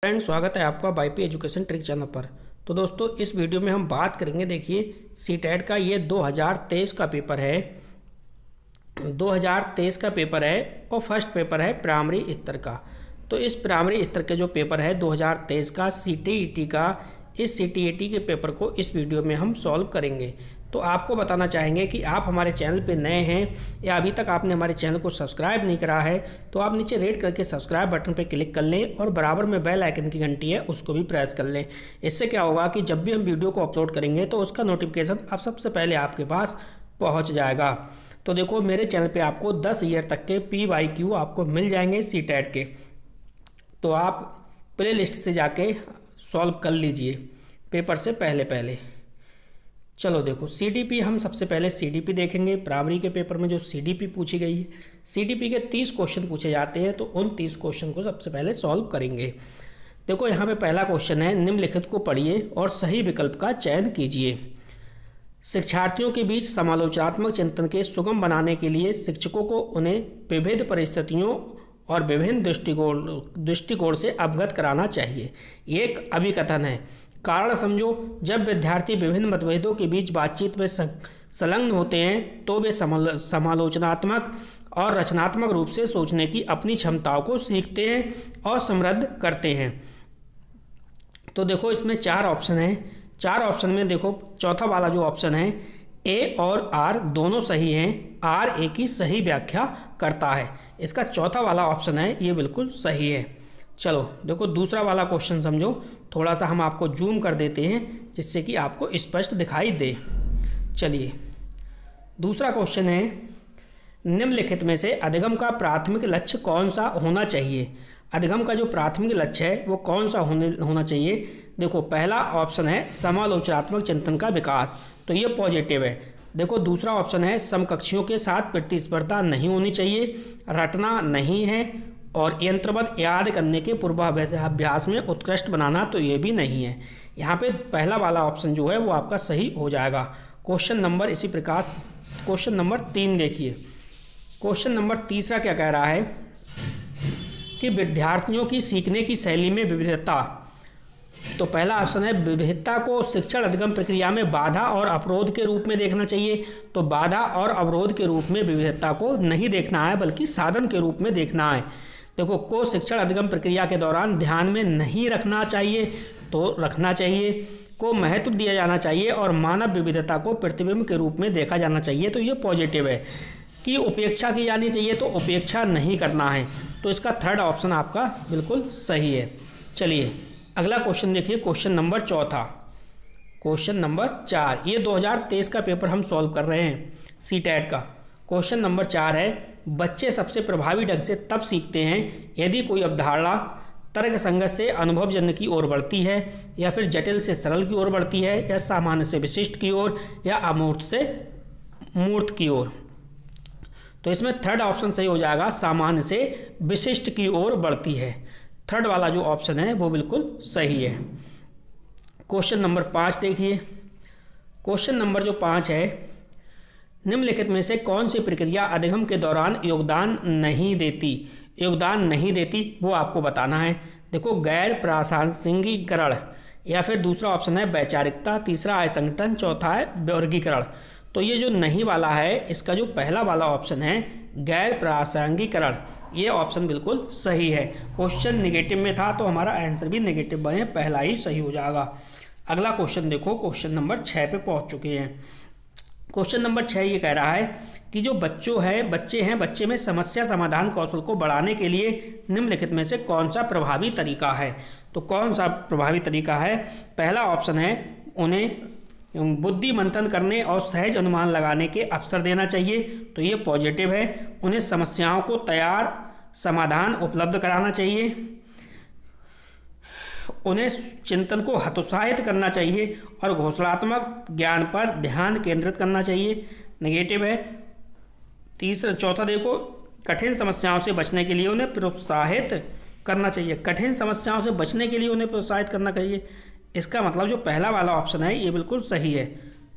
Friend, स्वागत है आपका वाईपी एजुकेशन ट्रिक चैनल पर। तो दोस्तों, इस वीडियो में हम बात करेंगे, देखिए सीटेट का ये 2023 का पेपर है। 2023 का पेपर है और फर्स्ट पेपर है प्राइमरी स्तर का। तो इस प्राइमरी स्तर के जो पेपर है 2023 का सीटीईटी का, इस सीटीईटी के पेपर को इस वीडियो में हम सॉल्व करेंगे। तो आपको बताना चाहेंगे कि आप हमारे चैनल पे नए हैं या अभी तक आपने हमारे चैनल को सब्सक्राइब नहीं करा है तो आप नीचे रेड करके सब्सक्राइब बटन पे क्लिक कर लें और बराबर में बेल आइकन की घंटी है उसको भी प्रेस कर लें। इससे क्या होगा कि जब भी हम वीडियो को अपलोड करेंगे तो उसका नोटिफिकेशन अब सबसे पहले आपके पास पहुँच जाएगा। तो देखो, मेरे चैनल पर आपको 10 ईयर तक के PYQ आपको मिल जाएंगे सीटेट के। तो आप प्ले लिस्ट से जाके सॉल्व कर लीजिए पेपर से पहले। चलो देखो, सीडीपी हम सबसे पहले सीडीपी देखेंगे। प्राइमरी के पेपर में जो सीडीपी पूछी गई है, सीडीपी के 30 क्वेश्चन पूछे जाते हैं, तो उन 30 क्वेश्चन को सबसे पहले सॉल्व करेंगे। देखो, यहाँ पे पहला क्वेश्चन है, निम्नलिखित को पढ़िए और सही विकल्प का चयन कीजिए। शिक्षार्थियों के बीच समालोचनात्मक चिंतन के सुगम बनाने के लिए शिक्षकों को उन्हें विविध परिस्थितियों और विभिन्न दृष्टिकोण से अवगत कराना चाहिए। एक अभिकथन है, कारण समझो, जब विद्यार्थी विभिन्न मतभेदों के बीच बातचीत में संलग्न होते हैं तो वे समालोचनात्मक और रचनात्मक रूप से सोचने की अपनी क्षमताओं को सीखते हैं और समृद्ध करते हैं। तो देखो, इसमें 4 ऑप्शन हैं। 4 ऑप्शन में देखो, चौथा वाला जो ऑप्शन है ए और आर दोनों सही हैं। आर ए की सही व्याख्या करता है। इसका चौथा वाला ऑप्शन है ये बिल्कुल सही है। चलो देखो, दूसरा वाला क्वेश्चन समझो। थोड़ा सा हम आपको जूम कर देते हैं जिससे कि आपको स्पष्ट दिखाई दे। चलिए, दूसरा क्वेश्चन है, निम्नलिखित में से अधिगम का प्राथमिक लक्ष्य कौन सा होना चाहिए। अधिगम का जो प्राथमिक लक्ष्य है वो कौन सा होना चाहिए। देखो, पहला ऑप्शन है समालोचनात्मक चिंतन का विकास, तो ये पॉजिटिव है। देखो, दूसरा ऑप्शन है समकक्षियों के साथ प्रतिस्पर्धा नहीं होनी चाहिए, रटना नहीं है, और यंत्रवत याद करने के पूर्वाभ्यास में उत्कृष्ट बनाना, तो ये भी नहीं है। यहाँ पे पहला वाला ऑप्शन जो है वो आपका सही हो जाएगा। क्वेश्चन नंबर इसी प्रकार क्वेश्चन नंबर 3 देखिए। क्वेश्चन नंबर तीसरा क्या कह रहा है कि विद्यार्थियों की सीखने की शैली में विविधता। तो पहला ऑप्शन है, विविधता को शिक्षण अधिगम प्रक्रिया में बाधा और अवरोध के रूप में देखना चाहिए। तो बाधा और अवरोध के रूप में विविधता को नहीं देखना है बल्कि साधन के रूप में देखना है। देखो, को शिक्षण अधिगम प्रक्रिया के दौरान ध्यान में नहीं रखना चाहिए, तो रखना चाहिए। को महत्व दिया जाना चाहिए और मानव विविधता को प्रतिबिंब के रूप में देखा जाना चाहिए, तो ये पॉजिटिव है। कि उपेक्षा की जानी चाहिए, तो उपेक्षा नहीं करना है। तो इसका थर्ड ऑप्शन आपका बिल्कुल सही है। चलिए अगला क्वेश्चन देखिए, क्वेश्चन नंबर चौथा, क्वेश्चन नंबर 4। ये 2023 का पेपर हम सॉल्व कर रहे हैं सीटेट का। क्वेश्चन नंबर 4 है, बच्चे सबसे प्रभावी ढंग से तब सीखते हैं यदि कोई अवधारणा तर्क संगत से अनुभवजन्य की ओर बढ़ती है, या फिर जटिल से सरल की ओर बढ़ती है, या सामान्य से विशिष्ट की ओर, या अमूर्त से मूर्त की ओर। तो इसमें थर्ड ऑप्शन सही हो जाएगा, सामान्य से विशिष्ट की ओर बढ़ती है। थर्ड वाला जो ऑप्शन है वो बिल्कुल सही है। क्वेश्चन नंबर 5 देखिए। क्वेश्चन नंबर जो 5 है, निम्नलिखित में से कौन सी प्रक्रिया अधिगम के दौरान योगदान नहीं देती वो आपको बताना है। देखो, गैर प्रासंगिकीकरण, या फिर दूसरा ऑप्शन है वैचारिकता, तीसरा है संगठन, चौथा है वर्गीकरण। तो ये जो नहीं वाला है, इसका जो पहला वाला ऑप्शन है गैर प्रासंगिकीकरण, ये ऑप्शन बिल्कुल सही है। क्वेश्चन नेगेटिव में था तो हमारा आंसर भी नेगेटिव बने, पहला ही सही हो जाएगा। अगला क्वेश्चन देखो, क्वेश्चन नंबर 6 पे पहुंच चुके हैं। क्वेश्चन नंबर 6 ये कह रहा है कि जो बच्चे में समस्या समाधान कौशल को बढ़ाने के लिए निम्नलिखित में से कौन सा प्रभावी तरीका है। तो कौन सा प्रभावी तरीका है। पहला ऑप्शन है, उन्हें बुद्धि मंथन करने और सहज अनुमान लगाने के अवसर देना चाहिए, तो ये पॉजिटिव है। उन्हें समस्याओं को तैयार समाधान उपलब्ध कराना चाहिए, उन्हें चिंतन को हतोत्साहित करना चाहिए, और घोषणात्मक ज्ञान पर ध्यान केंद्रित करना चाहिए, नेगेटिव है। चौथा देखो, कठिन समस्याओं से बचने के लिए उन्हें प्रोत्साहित करना चाहिए, कठिन समस्याओं से बचने के लिए उन्हें प्रोत्साहित करना चाहिए। इसका मतलब जो पहला वाला ऑप्शन है ये बिल्कुल सही है,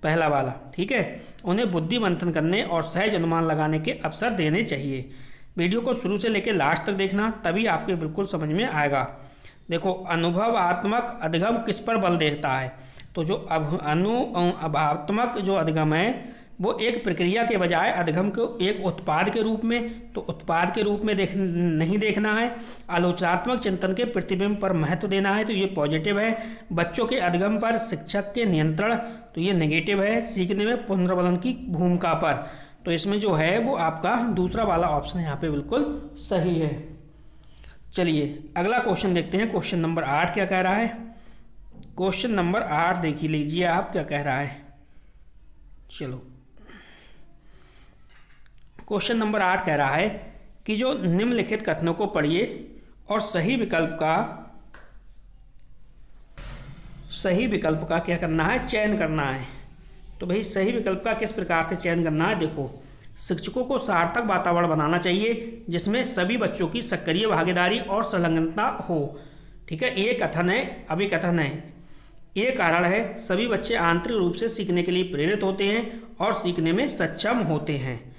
पहला वाला, ठीक है। उन्हें बुद्धि मंथन करने और सहज अनुमान लगाने के अवसर देने चाहिए। वीडियो को शुरू से लेकर लास्ट तक देखना, तभी आपके बिल्कुल समझ में आएगा। देखो, अनुभवात्मक अधिगम किस पर बल देता है? तो जो अनुभवात्मक जो अधिगम है वो एक प्रक्रिया के बजाय अधिगम को एक उत्पाद के रूप में, तो उत्पाद के रूप में नहीं देखना है। आलोचनात्मक चिंतन के प्रतिबिंब पर महत्व देना है, तो ये पॉजिटिव है। बच्चों के अधिगम पर शिक्षक के नियंत्रण, तो ये नेगेटिव है। सीखने में पुनर्बलन की भूमिका पर, तो इसमें जो है वो आपका दूसरा वाला ऑप्शन यहाँ पे बिल्कुल सही है। चलिए अगला क्वेश्चन देखते हैं। क्वेश्चन नंबर 8 क्या कह रहा है? क्वेश्चन नंबर 8 देख लीजिए आप क्या कह रहा है। चलो, क्वेश्चन नंबर 8 कह रहा है कि जो निम्नलिखित कथनों को पढ़िए और सही विकल्प का क्या करना है? चयन करना है। तो भाई सही विकल्प का किस प्रकार से चयन करना है? देखो, शिक्षकों को सार्थक वातावरण बनाना चाहिए जिसमें सभी बच्चों की सक्रिय भागीदारी और संलग्नता हो। ठीक है, ये कथन है, अभी कथन है। ये कारण है सभी बच्चे आंतरिक रूप से सीखने के लिए प्रेरित होते हैं और सीखने में सक्षम होते हैं।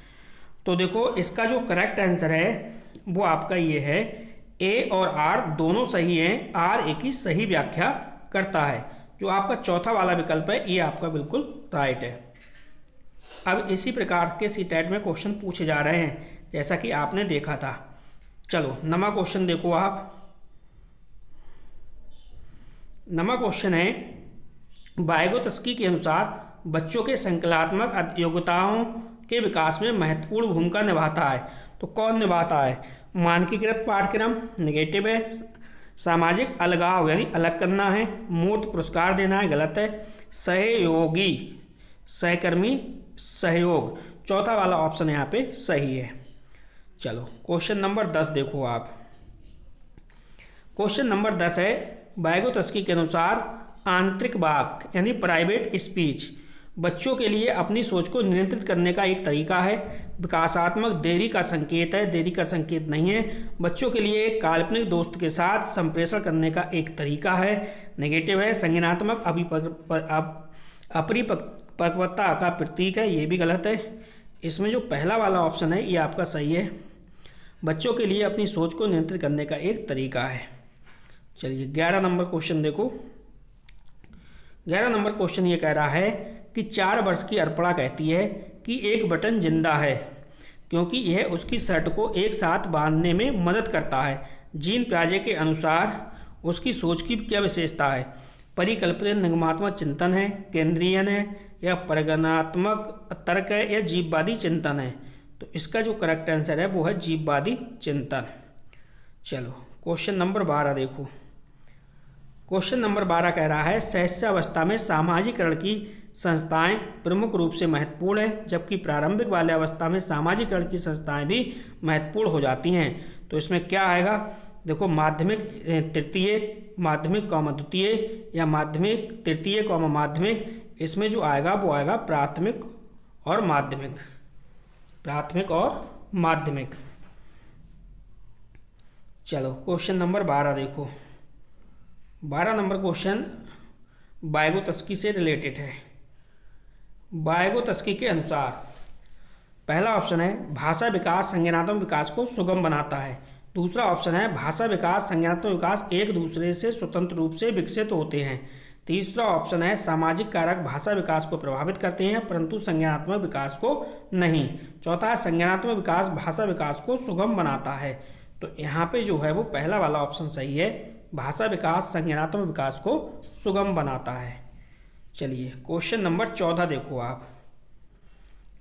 तो देखो, इसका जो करेक्ट आंसर है वो आपका ये है, ए और आर दोनों सही हैं। आर ए की सही व्याख्या करता है। जो आपका चौथा वाला विकल्प है ये आपका बिल्कुल राइट है। अब इसी प्रकार के सीटेट में क्वेश्चन पूछे जा रहे हैं जैसा कि आपने देखा था। चलो नवा क्वेश्चन देखो आप। नवा क्वेश्चन है, वाइगोत्स्की के अनुसार बच्चों के संकल्पात्मक योग्यताओं के विकास में महत्वपूर्ण भूमिका निभाता है। तो कौन निभाता है? मानकीकृत पाठ्यक्रम नेगेटिव है। सामाजिक अलगाव यानी अलग करना है। मूर्त पुरस्कार देना है, गलत है। सहयोगी सहकर्मी सहयोग, चौथा वाला ऑप्शन यहाँ पे सही है। चलो क्वेश्चन नंबर 10 देखो आप। क्वेश्चन नंबर 10 है, वाइगोत्स्की के अनुसार आंतरिक वाक् यानी प्राइवेट स्पीच बच्चों के लिए अपनी सोच को नियंत्रित करने का एक तरीका है। विकासात्मक देरी का संकेत है, देरी का संकेत नहीं है। बच्चों के लिए एक काल्पनिक दोस्त के साथ संप्रेषण करने का एक तरीका है, नेगेटिव है। संज्ञानात्मक अपरिपक्वता का प्रतीक है, ये भी गलत है। इसमें जो पहला वाला ऑप्शन है ये आपका सही है। बच्चों के लिए अपनी सोच को नियंत्रित करने का एक तरीका है। चलिए 11 नंबर क्वेश्चन देखो। 11 नंबर क्वेश्चन ये कह रहा है कि 4 वर्ष की अर्पणा कहती है कि एक बटन जिंदा है क्योंकि यह उसकी शर्ट को एक साथ बांधने में मदद करता है। जीन पियाजे के अनुसार उसकी सोच की क्या विशेषता है? परिकल्पित निगमात्मक चिंतन है, केंद्रीयन है, या परिगणनात्मक तर्क है, या जीववादी चिंतन है। तो इसका जो करेक्ट आंसर है वो है जीववादी चिंतन। चलो क्वेश्चन नंबर 12 देखो। क्वेश्चन नंबर 12 कह रहा है, सहस्यावस्था में सामाजिकरण की संस्थाएं प्रमुख रूप से महत्वपूर्ण हैं जबकि प्रारंभिक बाल्यावस्था में सामाजिकरण की संस्थाएं भी महत्वपूर्ण हो जाती हैं। तो इसमें क्या आएगा? देखो, माध्यमिक तृतीय, माध्यमिक कौमा द्वितीय, या माध्यमिक तृतीय कौमा माध्यमिक। इसमें जो आएगा वो आएगा प्राथमिक और माध्यमिक, प्राथमिक और माध्यमिक। चलो क्वेश्चन नंबर 12 देखो। 12 नंबर क्वेश्चन वाइगोत्स्की से रिलेटेड है। वाइगोत्स्की के अनुसार पहला ऑप्शन है भाषा विकास संज्ञानात्मक विकास को सुगम बनाता है। दूसरा ऑप्शन है भाषा विकास संज्ञानात्मक विकास एक दूसरे से स्वतंत्र रूप से विकसित होते हैं। तीसरा ऑप्शन है सामाजिक कारक भाषा विकास को प्रभावित करते हैं परंतु संज्ञानात्मक विकास को नहीं। चौथा है संज्ञानात्मक विकास भाषा विकास को सुगम बनाता है। तो यहाँ पे जो है वो पहला वाला ऑप्शन सही है, भाषा विकास संज्ञानात्मक विकास को सुगम बनाता है। चलिए क्वेश्चन नंबर 14 देखो आप।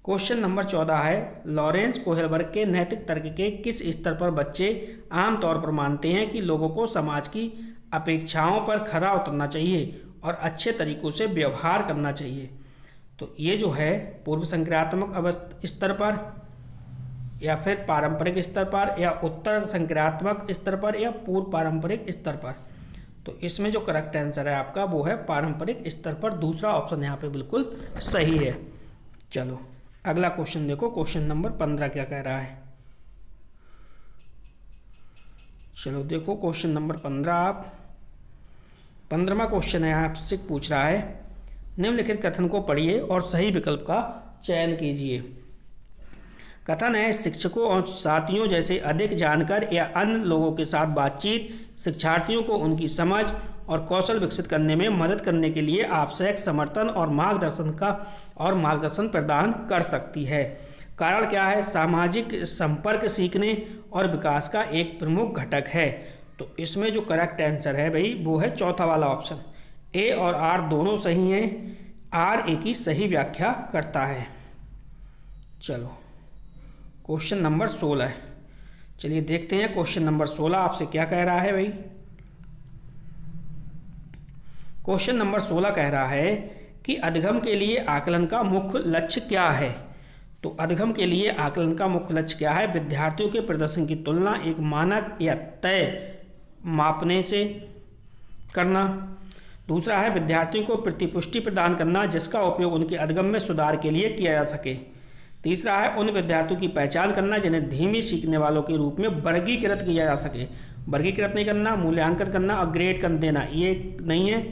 क्वेश्चन नंबर 14 है, लॉरेंस कोहेलबर्ग के नैतिक तर्क के किस स्तर पर बच्चे आमतौर पर मानते हैं कि लोगों को समाज की अपेक्षाओं पर खरा उतरना चाहिए और अच्छे तरीकों से व्यवहार करना चाहिए? तो ये जो है पूर्व संक्रियात्मक स्तर पर, या फिर पारंपरिक स्तर पर, या उत्तर संक्रियात्मक स्तर पर, या पूर्व पारंपरिक स्तर पर। तो इसमें जो करेक्ट आंसर है आपका वो है पारंपरिक स्तर पर। दूसरा ऑप्शन यहाँ पे बिल्कुल सही है। चलो अगला क्वेश्चन देखो। क्वेश्चन नंबर 15 क्या कह रहा है? चलो देखो क्वेश्चन नंबर 15 आप। 15वां क्वेश्चन है आपसे पूछ रहा है, निम्नलिखित कथन को पढ़िए और सही विकल्प का चयन कीजिए। कथन है शिक्षकों और साथियों जैसे अधिक जानकर या अन्य लोगों के साथ बातचीत शिक्षार्थियों को उनकी समझ और कौशल विकसित करने में मदद करने के लिए आवश्यक समर्थन और मार्गदर्शन प्रदान कर सकती है। कारण क्या है? सामाजिक संपर्क सीखने और विकास का एक प्रमुख घटक है। तो इसमें जो करेक्ट आंसर है भाई वो है चौथा वाला ऑप्शन। ए और आर दोनों सही हैं। आर ए की सही व्याख्या करता है। चलो क्वेश्चन नंबर 16। चलिए देखते हैं क्वेश्चन नंबर 16 आपसे क्या कह रहा है भाई। क्वेश्चन नंबर 16 कह रहा है कि अधिगम के लिए आकलन का मुख्य लक्ष्य क्या है। तो अधिगम के लिए आकलन का मुख्य लक्ष्य क्या है? विद्यार्थियों के प्रदर्शन की तुलना एक मानक या तय मापने से करना। दूसरा है विद्यार्थियों को प्रतिपुष्टि प्रदान करना जिसका उपयोग उनके अधिगम में सुधार के लिए किया जा सके। तीसरा है उन विद्यार्थियों की पहचान करना जिन्हें धीमी सीखने वालों के रूप में वर्गीकृत किया जा सके। वर्गीकृत नहीं करना, मूल्यांकन करना और ग्रेड कर देना ये नहीं है।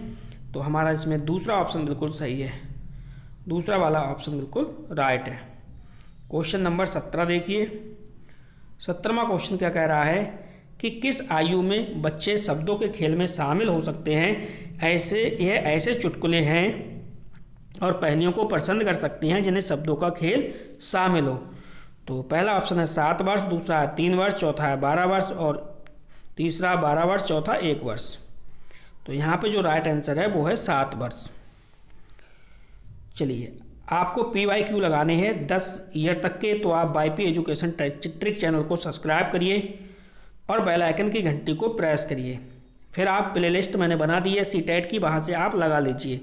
तो हमारा इसमें दूसरा ऑप्शन बिल्कुल सही है। दूसरा वाला ऑप्शन बिल्कुल राइट है। क्वेश्चन नंबर 17 देखिए। 17वां क्वेश्चन क्या कह रहा है कि किस आयु में बच्चे शब्दों के खेल में शामिल हो सकते हैं। ऐसे चुटकुले हैं और पहेलियों को पसंद कर सकते हैं जिन्हें शब्दों का खेल शामिल हो। तो पहला ऑप्शन है 7 वर्ष, दूसरा है 3 वर्ष, चौथा है 12 वर्ष और तीसरा 12 वर्ष, चौथा 1 वर्ष। तो यहाँ पे जो राइट आंसर है वो है 7 वर्ष। चलिए आपको PYQ लगाने हैं 10 ईयर तक के, तो आप YP एजुकेशन ट्रिक चैनल को सब्सक्राइब करिए और बेल आइकन की घंटी को प्रेस करिए। फिर आप प्लेलिस्ट मैंने बना दी है CTET की, वहाँ से आप लगा लीजिए।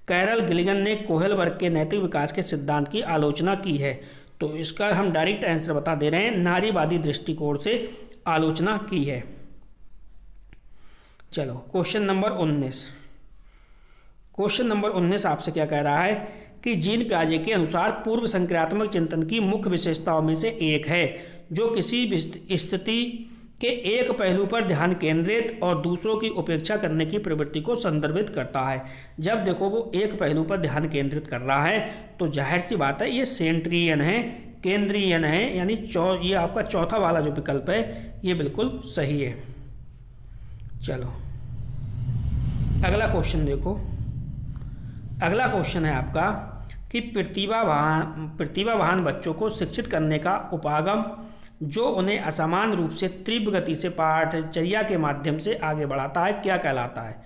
कैरल गिलिगन ने कोहलबर्ग के नैतिक विकास के सिद्धांत की आलोचना की है। तो इसका हम डायरेक्ट आंसर बता दे रहे हैं, नारीवादी दृष्टिकोण से आलोचना की है। चलो क्वेश्चन नंबर 19। क्वेश्चन नंबर 19 आपसे क्या कह रहा है कि जीन पियाजे के अनुसार पूर्व संक्रियात्मक चिंतन की मुख्य विशेषताओं में से एक है जो किसी स्थिति के एक पहलू पर ध्यान केंद्रित और दूसरों की उपेक्षा करने की प्रवृत्ति को संदर्भित करता है। जब देखो वो एक पहलू पर ध्यान केंद्रित कर रहा है तो जाहिर सी बात है ये सेंट्रियन है, केंद्रीयन है, यानी ये आपका चौथा वाला जो विकल्प है ये बिल्कुल सही है। चलो अगला क्वेश्चन देखो। अगला क्वेश्चन है आपका कि प्रतिभावान बच्चों को शिक्षित करने का उपागम जो उन्हें असमान रूप से तीव्र गति से पाठचर्या के माध्यम से आगे बढ़ाता है क्या कहलाता है।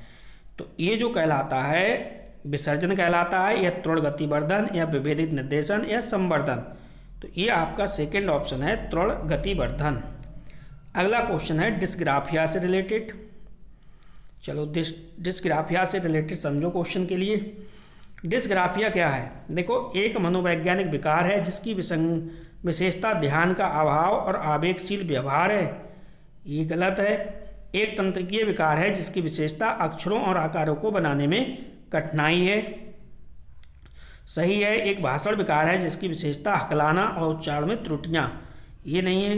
तो ये जो कहलाता है विसर्जन कहलाता है, या त्वरण गतिवर्धन, या विभेदित निर्देशन, या संवर्धन। तो ये आपका सेकंड ऑप्शन है त्वरण गतिवर्धन। अगला क्वेश्चन है डिस्ग्राफिया से रिलेटेड। चलो डिस्ग्राफिया से रिलेटेड समझो क्वेश्चन के लिए। डिस्ग्राफिया क्या है? देखो एक मनोवैज्ञानिक विकार है जिसकी विशेषता ध्यान का अभाव और आवेगशील व्यवहार है। ये गलत है। एक तंत्रिकीय विकार है जिसकी विशेषता अक्षरों और आकारों को बनाने में कठिनाई है। सही है। एक भाषण विकार है जिसकी विशेषता हकलाना और उच्चारण में त्रुटियां। ये नहीं है।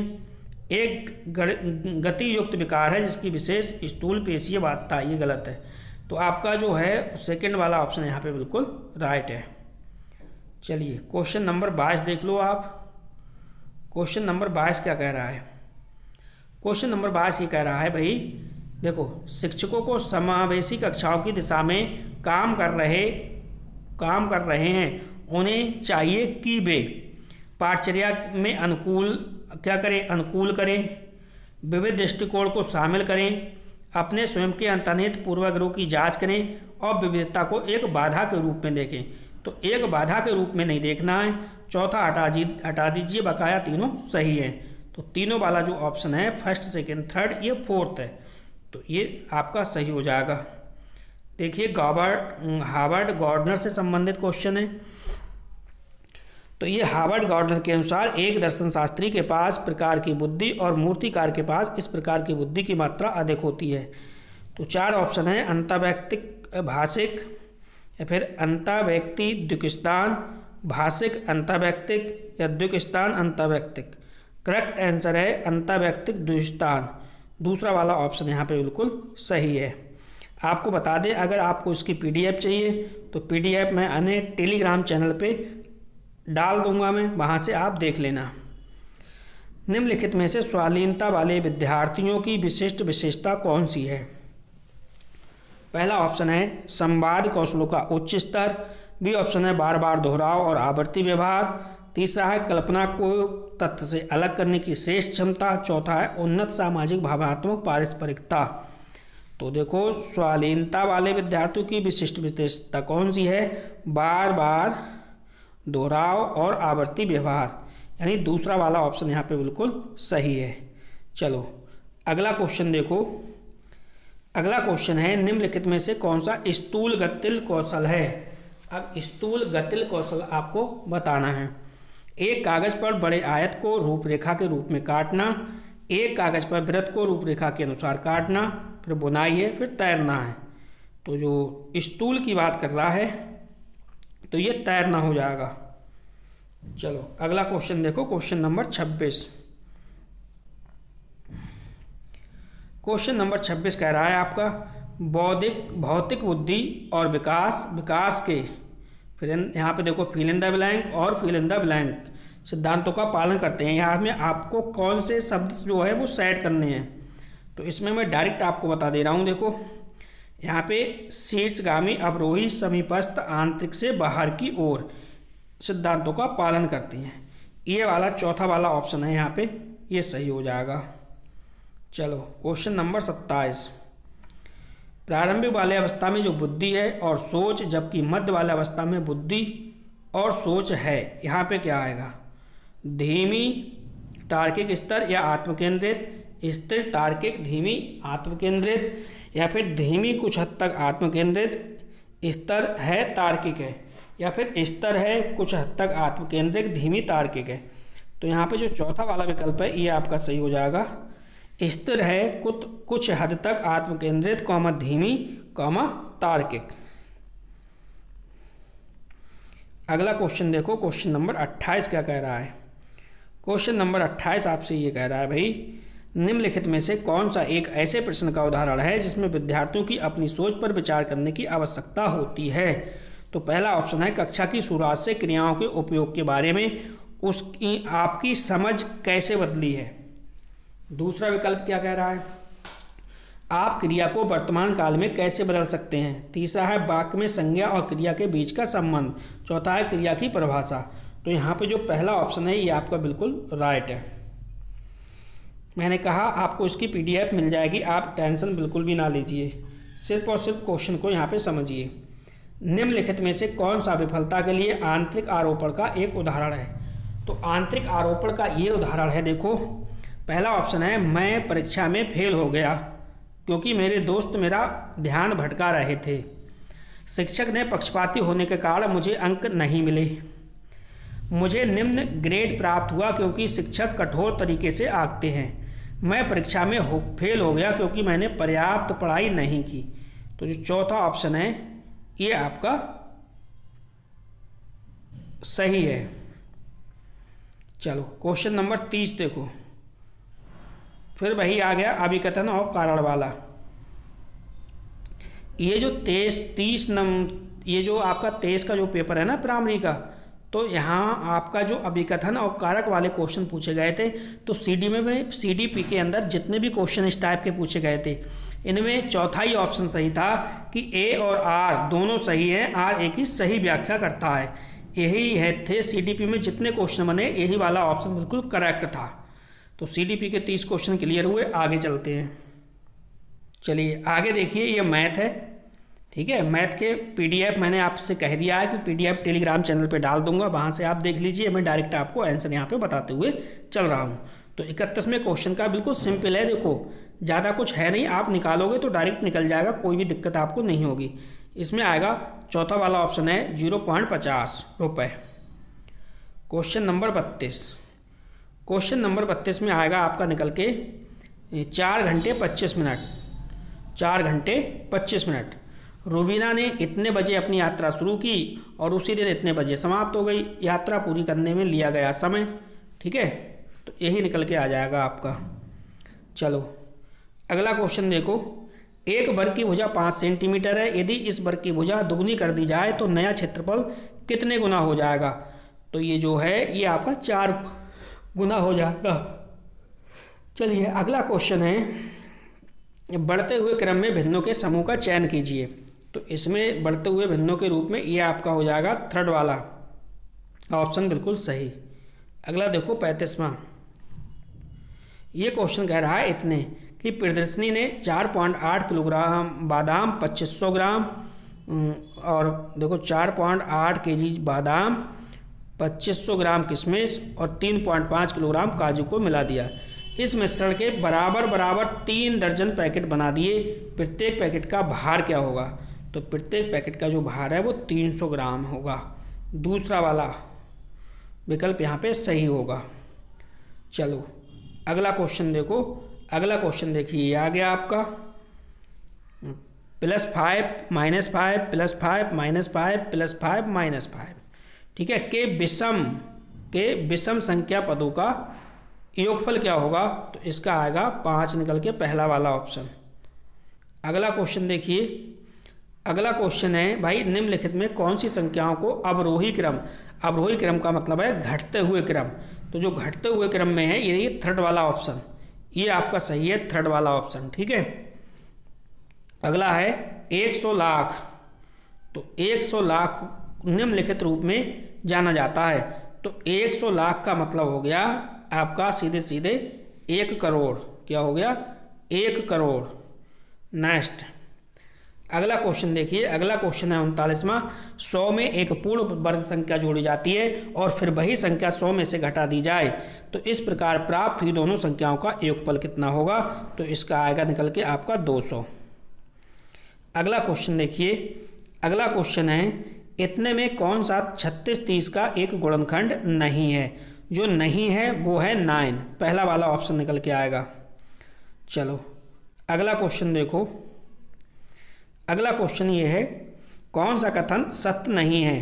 एक गति युक्त विकार है जिसकी विशेष स्थूल पेशीय बाध्यता। ये गलत है। तो आपका जो है सेकंड वाला ऑप्शन यहाँ पे बिल्कुल राइट है। चलिए क्वेश्चन नंबर 22 देख लो आप। क्वेश्चन नंबर 22 क्या कह रहा है? क्वेश्चन नंबर 22 ये कह रहा है भाई देखो शिक्षकों को समावेशी कक्षाओं की दिशा में काम कर रहे हैं उन्हें चाहिए कि वे पाठचर्या में अनुकूल करें, विविध दृष्टिकोण को शामिल करें, अपने स्वयं के अंतर्निहित पूर्वाग्रहों की जांच करें और विविधता को एक बाधा के रूप में देखें। तो एक बाधा के रूप में नहीं देखना है। चौथा हटा दीजिए, बकाया तीनों सही है। तो तीनों वाला जो ऑप्शन है फर्स्ट, सेकंड, थर्ड, ये फोर्थ है। तो ये आपका सही हो जाएगा। देखिए हार्वर्ड गार्डनर से संबंधित क्वेश्चन है। तो ये हार्वर्ड गार्डनर के अनुसार एक दर्शन शास्त्री के पास प्रकार की बुद्धि और मूर्तिकार के पास इस प्रकार की बुद्धि की मात्रा अधिक होती है। तो 4 ऑप्शन है अंतर्वैयक्तिक भाषिक, या फिर अंतर्वैयक्ति द्विकस्थान, भाषिक अंतर्वैयक्तिक, या द्विकस्थान अंतर्वैयक्तिक। करेक्ट आंसर है अंतर्वैयक्तिक द्विकस्थान। दूसरा वाला ऑप्शन यहाँ पे बिल्कुल सही है। आपको बता दें अगर आपको इसकी PDF चाहिए तो PDF मैं अन्य टेलीग्राम चैनल पे डाल दूंगा, मैं वहाँ से आप देख लेना। निम्नलिखित में से स्वाधीनता वाले विद्यार्थियों की विशिष्ट विशेषता कौन सी है? पहला ऑप्शन है संवाद कौशलों का उच्च स्तर, बी ऑप्शन है बार बार दोहराव और आवर्ती व्यवहार, तीसरा है कल्पना को तथ्य से अलग करने की श्रेष्ठ क्षमता, चौथा है उन्नत सामाजिक भावनात्मक पारस्परिकता। तो देखो स्वाधीनता वाले विद्यार्थियों की विशिष्ट विशेषता कौन सी है? बार बार दोहराव और आवर्ती व्यवहार, यानी दूसरा वाला ऑप्शन यहाँ पे बिल्कुल सही है। चलो अगला क्वेश्चन देखो। अगला क्वेश्चन है निम्नलिखित में से कौन सा स्थूल गतिल कौशल है? अब स्थूल गतिल कौशल आपको बताना है। एक कागज पर बड़े आयत को रूपरेखा के रूप में काटना, एक कागज पर वृत्त को रूपरेखा के अनुसार काटना, फिर बुनाई है, फिर तैरना है। तो जो स्थूल की बात कर रहा है तो ये तैरना हो जाएगा। चलो अगला क्वेश्चन देखो, क्वेश्चन नंबर 26। क्वेश्चन नंबर 26 कह रहा है आपका भौतिक बुद्धि और विकास के, फिर यहाँ पे देखो फिल इन द ब्लैंक और फिल इन द ब्लैंक सिद्धांतों का पालन करते हैं। यहाँ में आपको कौन से शब्द जो है वो सेट करने हैं, तो इसमें मैं डायरेक्ट आपको बता दे रहा हूँ। देखो यहाँ पे शीर्षगामी अवरोही समीपस्थ आंतरिक से बाहर की ओर सिद्धांतों का पालन करती हैं, ये वाला चौथा वाला ऑप्शन है यहाँ पे, ये सही हो जाएगा। चलो क्वेश्चन नंबर 27। प्रारंभिक वाले अवस्था में जो बुद्धि है और सोच, जबकि मध्य वाले अवस्था में बुद्धि और सोच है, यहाँ पे क्या आएगा? धीमी तार्किक स्तर या आत्मकेंद्रित, स्थिर तार्किक धीमी आत्मकेंद्रित, या फिर धीमी कुछ हद तक आत्मकेंद्रित, स्तर है तार्किक है, या फिर स्तर है कुछ हद तक आत्मकेंद्रित धीमी तार्किक है। तो यहाँ पे जो चौथा वाला विकल्प है ये आपका सही हो जाएगा। स्थिर है कुछ हद तक आत्मकेंद्रित कॉमा धीमी कॉमा तार्किक। अगला क्वेश्चन देखो, क्वेश्चन नंबर 28 क्या कह रहा है? क्वेश्चन नंबर 28 आपसे ये कह रहा है भाई निम्नलिखित में से कौन सा एक ऐसे प्रश्न का उदाहरण है जिसमें विद्यार्थियों की अपनी सोच पर विचार करने की आवश्यकता होती है? तो पहला ऑप्शन है कक्षा की शुरुआत से क्रियाओं के उपयोग के बारे में उसकी आपकी समझ कैसे बदली है। दूसरा विकल्प क्या कह रहा है? आप क्रिया को वर्तमान काल में कैसे बदल सकते हैं। तीसरा है वाक्य में संज्ञा और क्रिया के बीच का संबंध। चौथा है क्रिया की परिभाषा। तो यहाँ पे जो पहला ऑप्शन है ये आपका बिल्कुल राइट है। मैंने कहा आपको इसकी PDF मिल जाएगी, आप टेंशन बिल्कुल भी ना लीजिए, सिर्फ और सिर्फ क्वेश्चन को यहाँ पे समझिए। निम्नलिखित में से कौन सा विफलता के लिए आंतरिक आरोपण का एक उदाहरण है? तो आंतरिक आरोपण का ये उदाहरण है, देखो पहला ऑप्शन है मैं परीक्षा में फेल हो गया क्योंकि मेरे दोस्त मेरा ध्यान भटका रहे थे। शिक्षक ने पक्षपाती होने के कारण मुझे अंक नहीं मिले। मुझे निम्न ग्रेड प्राप्त हुआ क्योंकि शिक्षक कठोर तरीके से आंकते हैं। मैं परीक्षा में फेल हो गया क्योंकि मैंने पर्याप्त पढ़ाई नहीं की। तो जो चौथा ऑप्शन है ये आपका सही है। चलो क्वेश्चन नंबर 30 देखो, फिर वही आ गया अभिकथन और कारण वाला। ये जो 30 ये जो आपका 23 का जो पेपर है ना प्राइमरी का, तो यहाँ आपका जो अभिकथन और कारक वाले क्वेश्चन पूछे गए थे, तो CDP के अंदर जितने भी क्वेश्चन इस टाइप के पूछे गए थे इनमें चौथा ही ऑप्शन सही था कि A और R दोनों सही हैं, R एक ही सही व्याख्या करता है। यही है थे CDP में जितने क्वेश्चन बने, यही वाला ऑप्शन बिल्कुल करेक्ट था। तो CDP के 30 क्वेश्चन क्लियर हुए। आगे चलते हैं, चलिए आगे देखिए, ये मैथ है, ठीक है। मैथ के PDF मैंने आपसे कह दिया है कि PDF टेलीग्राम चैनल पे डाल दूंगा, वहाँ से आप देख लीजिए। मैं डायरेक्ट आपको आंसर यहाँ पे बताते हुए चल रहा हूँ। तो 31वें क्वेश्चन का बिल्कुल सिंपल है, देखो ज़्यादा कुछ है नहीं, आप निकालोगे तो डायरेक्ट निकल जाएगा, कोई भी दिक्कत आपको नहीं होगी। इसमें आएगा चौथा वाला ऑप्शन है 0.50 रुपये। क्वेश्चन नंबर 32, क्वेश्चन नंबर 32 में आएगा आपका निकल के 4 घंटे 25 मिनट। 4 घंटे 25 मिनट। रूबीना ने इतने बजे अपनी यात्रा शुरू की और उसी दिन इतने बजे समाप्त हो गई। यात्रा पूरी करने में लिया गया समय, ठीक है, तो यही निकल के आ जाएगा आपका। चलो अगला क्वेश्चन देखो, एक वर्ग की भुजा 5 सेंटीमीटर है, यदि इस वर्ग की भुजा दुगनी कर दी जाए तो नया क्षेत्रफल कितने गुना हो जाएगा? तो ये जो है ये आपका 4 गुना हो जाएगा। चलिए अगला क्वेश्चन है, बढ़ते हुए क्रम में भिन्नों के समूह का चयन कीजिए। तो इसमें बढ़ते हुए भिन्नों के रूप में ये आपका हो जाएगा थर्ड वाला ऑप्शन बिल्कुल सही। अगला देखो 35वां। ये क्वेश्चन कह रहा है इतने कि प्रियदर्शनी ने 4.8 किलोग्राम बादाम, 2500 ग्राम और देखो 4.8 केजी बादाम, 2500 ग्राम किशमिश और 3.5 किलोग्राम काजू को मिला दिया। इस मिश्रण के बराबर बराबर 3 दर्जन पैकेट बना दिए। प्रत्येक पैकेट का भार क्या होगा? तो प्रत्येक पैकेट का जो भार है वो 300 ग्राम होगा। दूसरा वाला विकल्प यहाँ पे सही होगा। चलो अगला क्वेश्चन देखो। अगला क्वेश्चन देखिए, ये आ गया आपका +5 -5 +5 -5 +5 -5, ठीक है, के विषम संख्या पदों का योगफल क्या होगा? तो इसका आएगा 5 निकल के पहला वाला ऑप्शन। अगला क्वेश्चन देखिए। अगला क्वेश्चन है भाई, निम्नलिखित में कौन सी संख्याओं को अवरोही क्रम का मतलब है घटते हुए क्रम। तो जो घटते हुए क्रम में है ये थर्ड वाला ऑप्शन, ये आपका सही है, थर्ड वाला ऑप्शन, ठीक है। अगला है 100 लाख। तो 100 लाख निम्नलिखित रूप में जाना जाता है। तो 100 लाख का मतलब हो गया आपका सीधे सीधे 1 करोड़। क्या हो गया? 1 करोड़। नेक्स्ट अगला क्वेश्चन देखिए। अगला क्वेश्चन है 39वां। 100 में एक पूर्ण वर्ग संख्या जोड़ी जाती है और फिर वही संख्या 100 में से घटा दी जाए तो इस प्रकार प्राप्त हुई दोनों संख्याओं का योगफल कितना होगा? तो इसका आएगा निकल के आपका 200। अगला क्वेश्चन देखिए। अगला क्वेश्चन है, इतने में कौन सा 36 30 का एक गुणनखंड नहीं है? जो नहीं है वो है 9, पहला वाला ऑप्शन निकल के आएगा। चलो अगला क्वेश्चन देखो। अगला क्वेश्चन ये है, कौन सा कथन सत्य नहीं है?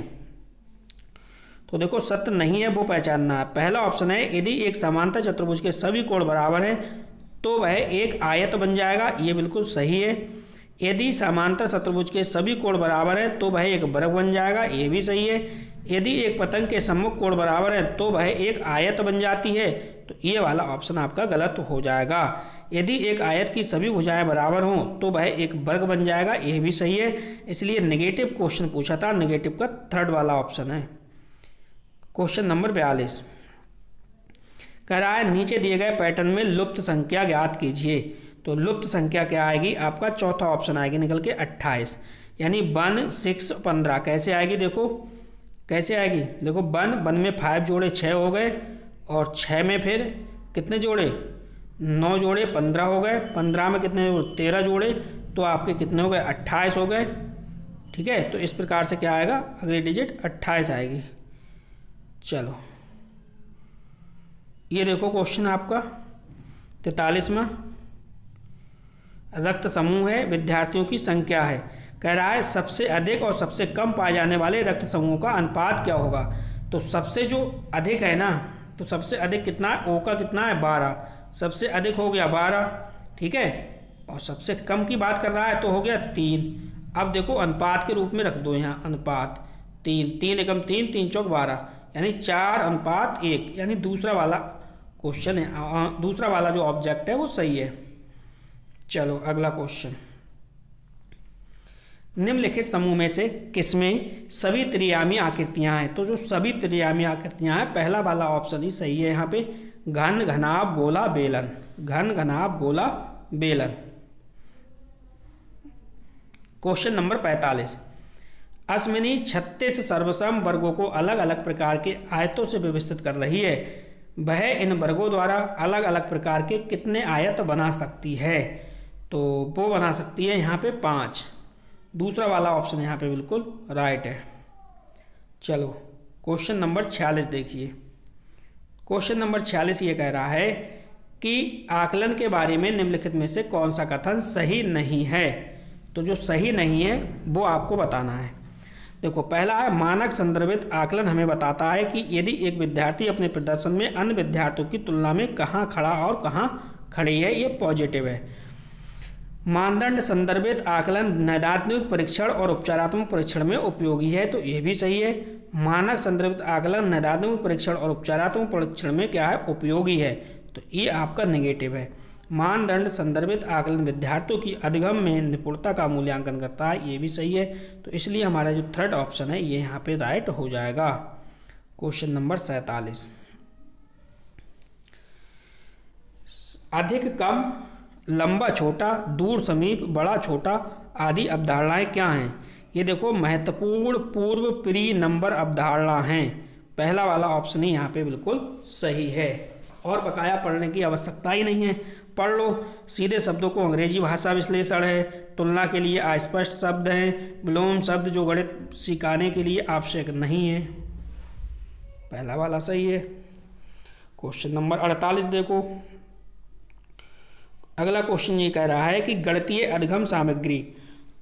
तो देखो सत्य नहीं है वो पहचानना है। पहला ऑप्शन है, यदि एक समांतर चतुर्भुज के सभी कोण बराबर हैं तो वह एक आयत बन जाएगा। ये बिल्कुल सही है। यदि समांतर चतुर्भुज के सभी कोण बराबर हैं तो वह एक वर्ग बन जाएगा। ये भी सही है। यदि एक पतंग के सम्मुख कोण बराबर है तो वह एक आयत बन जाती है। तो ये वाला ऑप्शन आपका गलत हो जाएगा। यदि एक आयत की सभी भुजाएं बराबर हों तो वह एक वर्ग बन जाएगा। ये भी सही है। इसलिए नेगेटिव क्वेश्चन पूछा था, नेगेटिव का थर्ड वाला ऑप्शन है। क्वेश्चन नंबर 42 कह रहा है, नीचे दिए गए पैटर्न में लुप्त संख्या ज्ञात कीजिए। तो लुप्त संख्या क्या आएगी? आपका चौथा ऑप्शन आएगी निकल के 28, यानी 1 6 15। कैसे आएगी? देखो कैसे आएगी। देखो 1 में 5 जोड़े 6 हो गए और 6 में फिर कितने जोड़े? 9 जोड़े 15 हो गए। 15 में कितने? 13 जोड़े, तो आपके कितने हो गए? 28 हो गए, ठीक है। तो इस प्रकार से क्या आएगा? अगली डिजिट 28 आएगी। चलो ये देखो क्वेश्चन आपका 43वां। रक्त समूह है, विद्यार्थियों की संख्या है। कह रहा है सबसे अधिक और सबसे कम पाए जाने वाले रक्त समूहों का अनुपात क्या होगा? तो सबसे जो अधिक है ना, तो सबसे अधिक कितना है? ओ का कितना है? 12। सबसे अधिक हो गया 12, ठीक है। और सबसे कम की बात कर रहा है तो हो गया 3। अब देखो अनुपात के रूप में रख दो यहाँ, अनुपात 3 3 एकम 3 3 चौक 12, यानी 4:1। यानी दूसरा वाला क्वेश्चन है, दूसरा वाला जो ऑब्जेक्ट है वो सही है। चलो अगला क्वेश्चन, निम्नलिखित समूह में से किसमें सभी त्रियामी आकृतियां हैं? तो जो सभी त्रियामी आकृतियां हैं, पहला वाला ऑप्शन ही सही है। यहाँ पे घन घनाभ गोला बेलन, घन घनाभ गोला बेलन। क्वेश्चन नंबर 45, अश्विनी 36 सर्वसम वर्गों को अलग अलग प्रकार के आयतों से व्यवस्थित कर रही है। वह इन वर्गों द्वारा अलग अलग प्रकार के कितने आयत बना सकती है? तो वो बना सकती है यहाँ पे 5। दूसरा वाला ऑप्शन यहाँ पे बिल्कुल राइट है। चलो क्वेश्चन नंबर 46 देखिए। क्वेश्चन नंबर 46 ये कह रहा है कि आकलन के बारे में निम्नलिखित में से कौन सा कथन सही नहीं है? तो जो सही नहीं है वो आपको बताना है। देखो पहला है, मानक संदर्भित आकलन हमें बताता है कि यदि एक विद्यार्थी अपने प्रदर्शन में अन्य विद्यार्थियों की तुलना में कहाँ खड़ा और कहाँ खड़ी है, ये पॉजिटिव है। मानदंड संदर्भित आकलन नैदात्मिक परीक्षण और उपचारात्मक परीक्षण में उपयोगी है, तो यह भी सही है। मानक संदर्भित आकलन नैदात्मिक परीक्षण और उपचारात्मक परीक्षण में क्या है? उपयोगी है, तो ये आपका नेगेटिव है। मानदंड संदर्भित आकलन विद्यार्थियों की अधिगम में निपुणता का मूल्यांकन करता है, ये भी सही है। तो इसलिए हमारा जो थर्ड ऑप्शन है ये यहाँ पे राइट हो जाएगा। क्वेश्चन नंबर 47, अधिक कम, लंबा छोटा, दूर समीप, बड़ा छोटा आदि अवधारणाएं क्या हैं? ये देखो महत्वपूर्ण पूर्व प्री नंबर अवधारणा हैं। पहला वाला ऑप्शन ही यहाँ पे बिल्कुल सही है और बकाया पढ़ने की आवश्यकता ही नहीं है। पढ़ लो। सीधे शब्दों को अंग्रेजी भाषा विश्लेषण है, तुलना के लिए अस्पष्ट शब्द हैं, विलोम शब्द जो गणित सिखाने के लिए आवश्यक नहीं है। पहला वाला सही है। क्वेश्चन नंबर 48 देखो। अगला क्वेश्चन ये कह रहा है कि गणितीय अधिगम सामग्री।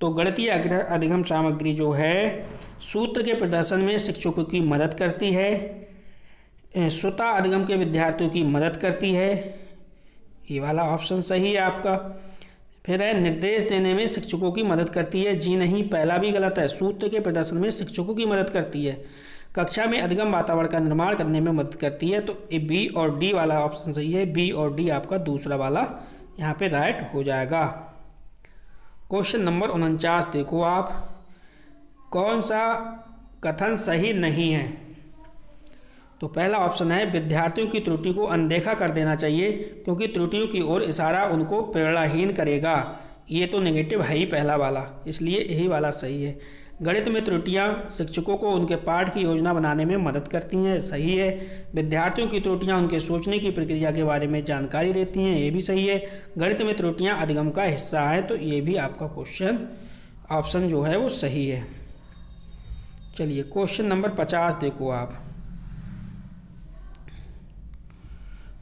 तो गणितीय अधिगम सामग्री जो है सूत्र के प्रदर्शन में शिक्षकों की मदद करती है, स्वतः अधिगम के विद्यार्थियों की मदद करती है। ये वाला ऑप्शन सही है आपका। फिर है निर्देश देने में शिक्षकों की मदद करती है। जी नहीं, पहला भी गलत है। सूत्र के प्रदर्शन में शिक्षकों की मदद करती है, कक्षा में अधिगम वातावरण का निर्माण करने में मदद करती है। तो ये बी और डी वाला ऑप्शन सही है। बी और डी आपका दूसरा वाला यहाँ पे राइट हो जाएगा। क्वेश्चन नंबर 49 देखो आप, कौन सा कथन सही नहीं है? तो पहला ऑप्शन है विद्यार्थियों की त्रुटि को अनदेखा कर देना चाहिए क्योंकि त्रुटियों की ओर इशारा उनको प्रेरणाहीन करेगा। ये तो नेगेटिव है ही पहला वाला, इसलिए यही वाला सही है। गणित में त्रुटियां शिक्षकों को उनके पाठ की योजना बनाने में मदद करती हैं, सही है। विद्यार्थियों की त्रुटियां उनके सोचने की प्रक्रिया के बारे में जानकारी देती हैं, ये भी सही है। गणित में त्रुटियां अधिगम का हिस्सा हैं, तो ये भी आपका क्वेश्चन ऑप्शन जो है वो सही है। चलिए क्वेश्चन नंबर 50 देखो आप।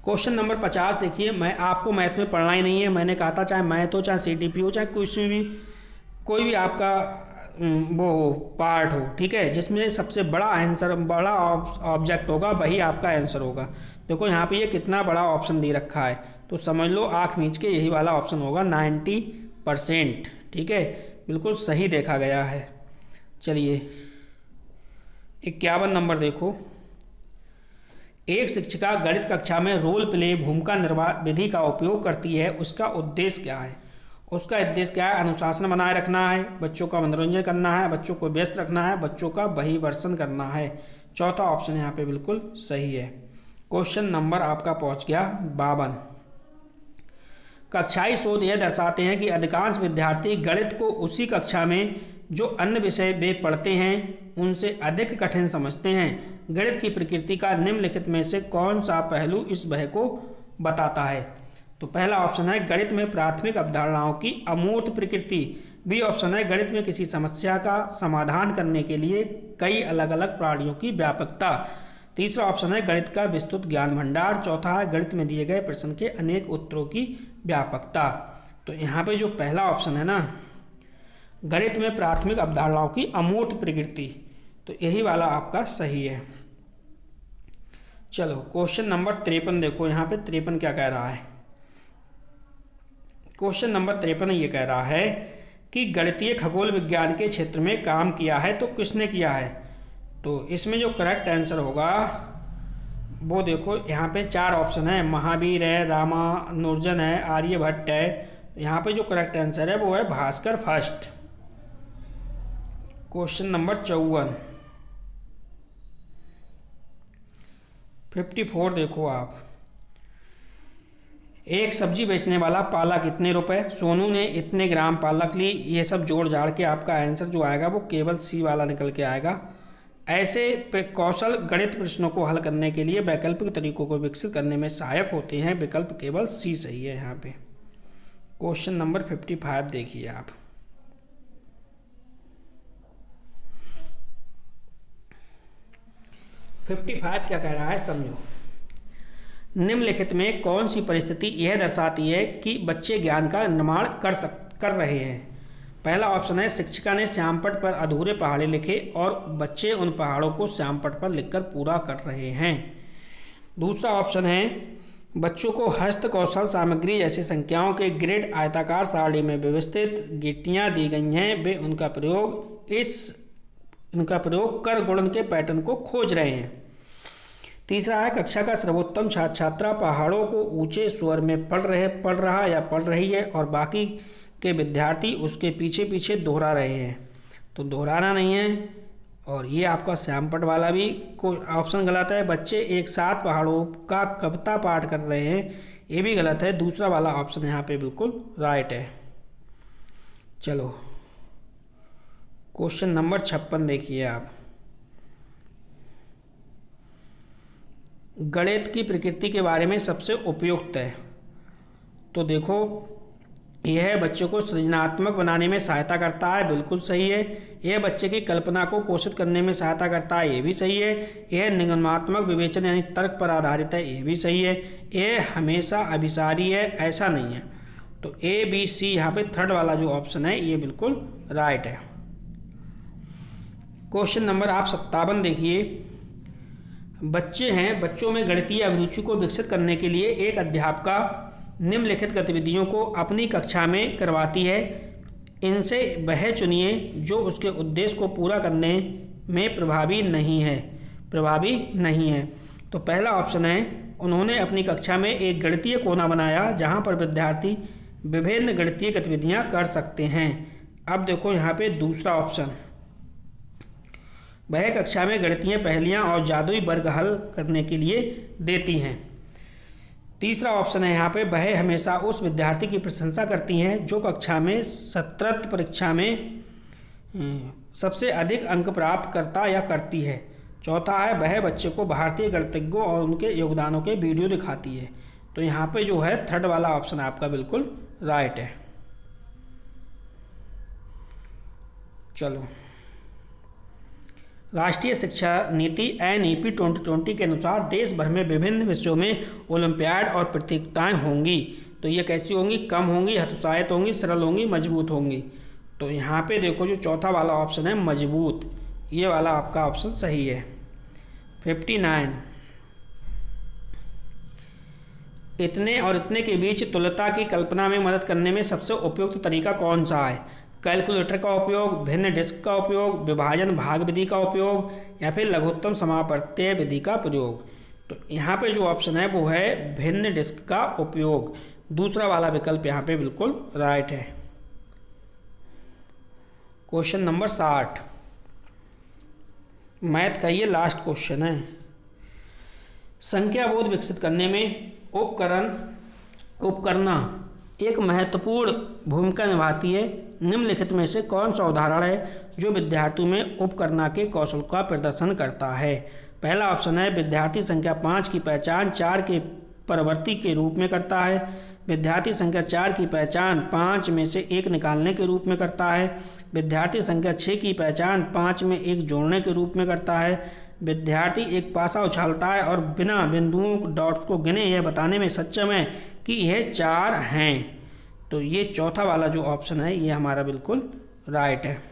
क्वेश्चन नंबर 50 देखिए, मैं आपको मैथ में पढ़ना ही नहीं है। मैंने कहा था चाहे मैथ हो, चाहे सीटीपी हो, चाहे कोई भी आपका वो पार्ट हो, ठीक है, जिसमें सबसे बड़ा आंसर, बड़ा ऑब्जेक्ट होगा वही आपका आंसर होगा। देखो यहाँ पे ये कितना बड़ा ऑप्शन दे रखा है, तो समझ लो आँख मीच के यही वाला ऑप्शन होगा 90%, ठीक है, बिल्कुल सही देखा गया है। चलिए 51 नंबर देखो। एक शिक्षिका गणित कक्षा में रोल प्ले भूमिका निर्वाह विधि का उपयोग करती है, उसका उद्देश्य क्या है? उसका उद्देश्य क्या है? अनुशासन बनाए रखना है, बच्चों का मनोरंजन करना है, बच्चों को व्यस्त रखना है, बच्चों का बहिर्वर्षण करना है। चौथा ऑप्शन यहाँ पे बिल्कुल सही है। क्वेश्चन नंबर आपका पहुँच गया 52। कक्षाई शोध यह दर्शाते हैं कि अधिकांश विद्यार्थी गणित को उसी कक्षा में जो अन्य विषय वे पढ़ते हैं उनसे अधिक कठिन समझते हैं। गणित की प्रकृति का निम्नलिखित में से कौन सा पहलू इस भय को बताता है? तो पहला ऑप्शन है गणित में प्राथमिक अवधारणाओं की अमूर्त प्रकृति। बी ऑप्शन है गणित में किसी समस्या का समाधान करने के लिए कई अलग अलग प्रणालियों की व्यापकता। तीसरा ऑप्शन है गणित का विस्तृत ज्ञान भंडार। चौथा है गणित में दिए गए प्रश्न के अनेक उत्तरों की व्यापकता। तो यहाँ पे जो पहला ऑप्शन है ना, गणित में प्राथमिक अवधारणाओं की अमूर्त प्रकृति, तो यही वाला आपका सही है। चलो क्वेश्चन नंबर 53 देखो। यहाँ पे 53 क्या कह रहा है? क्वेश्चन नंबर 53 ये कह रहा है कि गणितीय खगोल विज्ञान के क्षेत्र में काम किया है तो किसने किया है? तो इसमें जो करेक्ट आंसर होगा वो देखो, यहाँ पे 4 ऑप्शन है, महावीर है, रामानुजन है, आर्यभट्ट है। तो यहाँ पे जो करेक्ट आंसर है वो है भास्कर फर्स्ट। क्वेश्चन नंबर 54 54 देखो आप। एक सब्जी बेचने वाला पालक इतने रुपए, सोनू ने इतने ग्राम पालक ली, ये सब जोड़ जाड़ के आपका आंसर जो आएगा वो केवल सी वाला निकल के आएगा। ऐसे कौशल गणित प्रश्नों को हल करने के लिए वैकल्पिक तरीकों को विकसित करने में सहायक होते हैं। विकल्प केवल सी सही है यहाँ पे। क्वेश्चन नंबर 55 देखिए आप। क्या कह रहा है समझो। निम्नलिखित में कौन सी परिस्थिति यह दर्शाती है कि बच्चे ज्ञान का निर्माण कर रहे हैं? पहला ऑप्शन है शिक्षिका ने श्यामपट्ट पर अधूरे पहाड़े लिखे और बच्चे उन पहाड़ों को श्यामपट्ट पर लिखकर पूरा कर रहे हैं। दूसरा ऑप्शन है बच्चों को हस्त कौशल सामग्री जैसे संख्याओं के ग्रिड आयताकार सारणी में व्यवस्थित गिट्टियाँ दी गई हैं, वे उनका प्रयोग कर गुणन के पैटर्न को खोज रहे हैं। तीसरा है कक्षा का सर्वोत्तम छात्र छात्रा पहाड़ों को ऊंचे स्वर में पढ़ रहा या पढ़ रही है और बाकी के विद्यार्थी उसके पीछे पीछे दोहरा रहे हैं। तो दोहराना नहीं है। और ये आपका श्यामपट वाला भी को ऑप्शन गलत है। बच्चे एक साथ पहाड़ों का कविता पाठ कर रहे हैं, ये भी गलत है। दूसरा वाला ऑप्शन यहाँ पे बिल्कुल राइट है। चलो क्वेश्चन नंबर 56 देखिए आप। गणित की प्रकृति के बारे में सबसे उपयुक्त है। तो देखो यह बच्चों को सृजनात्मक बनाने में सहायता करता है, बिल्कुल सही है। यह बच्चे की कल्पना को पोषित करने में सहायता करता है, ये भी सही है। यह निगमात्मक विवेचन यानी तर्क पर आधारित है, ये भी सही है। यह हमेशा अभिसारी है, ऐसा नहीं है। तो ए बी सी यहाँ पे थर्ड वाला जो ऑप्शन है ये बिल्कुल राइट है। क्वेश्चन नंबर आप 57 देखिए। बच्चे हैं, बच्चों में गणितीय अभिरुचि को विकसित करने के लिए एक अध्यापिका निम्नलिखित गतिविधियों को अपनी कक्षा में करवाती है। इनसे वह चुनिए जो उसके उद्देश्य को पूरा करने में प्रभावी नहीं है। तो पहला ऑप्शन है उन्होंने अपनी कक्षा में एक गणितीय कोना बनाया जहां पर विद्यार्थी विभिन्न गणितीय गतिविधियां कर सकते हैं। अब देखो यहाँ पे दूसरा ऑप्शन, वह कक्षा में गणितीय पहेलियां और जादुई वर्ग हल करने के लिए देती हैं। तीसरा ऑप्शन है यहाँ पे वह हमेशा उस विद्यार्थी की प्रशंसा करती हैं जो कक्षा में सत्रत्व परीक्षा में सबसे अधिक अंक प्राप्त करता या करती है। चौथा है वह बच्चे को भारतीय गणितज्ञों और उनके योगदानों के वीडियो दिखाती है। तो यहाँ पे जो है थर्ड वाला ऑप्शन आपका बिल्कुल राइट है। चलो राष्ट्रीय शिक्षा नीति NEP 2020 के अनुसार देश भर में विभिन्न विषयों में ओलंपियाड और प्रतियोगिताएं होंगी। तो ये कैसी होंगी? कम होंगी, हतोत्साहित होंगी, सरल होंगी, मजबूत होंगी। तो यहाँ पे देखो जो चौथा वाला ऑप्शन है मजबूत, ये वाला आपका ऑप्शन सही है। 59 इतने और इतने के बीच तुल्यता की कल्पना में मदद करने में सबसे उपयुक्त तरीका कौन सा है? कैलकुलेटर का उपयोग, भिन्न डिस्क का उपयोग, विभाजन भाग विधि का उपयोग या फिर लघुत्तम समापवर्तीय विधि का प्रयोग। तो यहाँ पे जो ऑप्शन है वो है भिन्न डिस्क का उपयोग। दूसरा वाला विकल्प यहाँ पे बिल्कुल राइट है। क्वेश्चन नंबर 60 मैथ का ये लास्ट क्वेश्चन है। संख्या बोध विकसित करने में उपकरणा एक महत्वपूर्ण भूमिका निभाती है। निम्नलिखित में से कौन सा उदाहरण है जो विद्यार्थियों में उपकरणा के कौशल का प्रदर्शन करता है? पहला ऑप्शन है विद्यार्थी संख्या 5 की पहचान 4 के परवर्ती के रूप में करता है। विद्यार्थी संख्या 4 की पहचान 5 में से 1 निकालने के रूप में करता है। विद्यार्थी संख्या 6 की पहचान 5 में 1 जोड़ने के रूप में करता है। विद्यार्थी एक पासा उछालता है और बिना बिंदुओं डॉट्स को गिने यह बताने में सक्षम है कि यह 4 हैं। तो ये चौथा वाला जो ऑप्शन है ये हमारा बिल्कुल राइट है।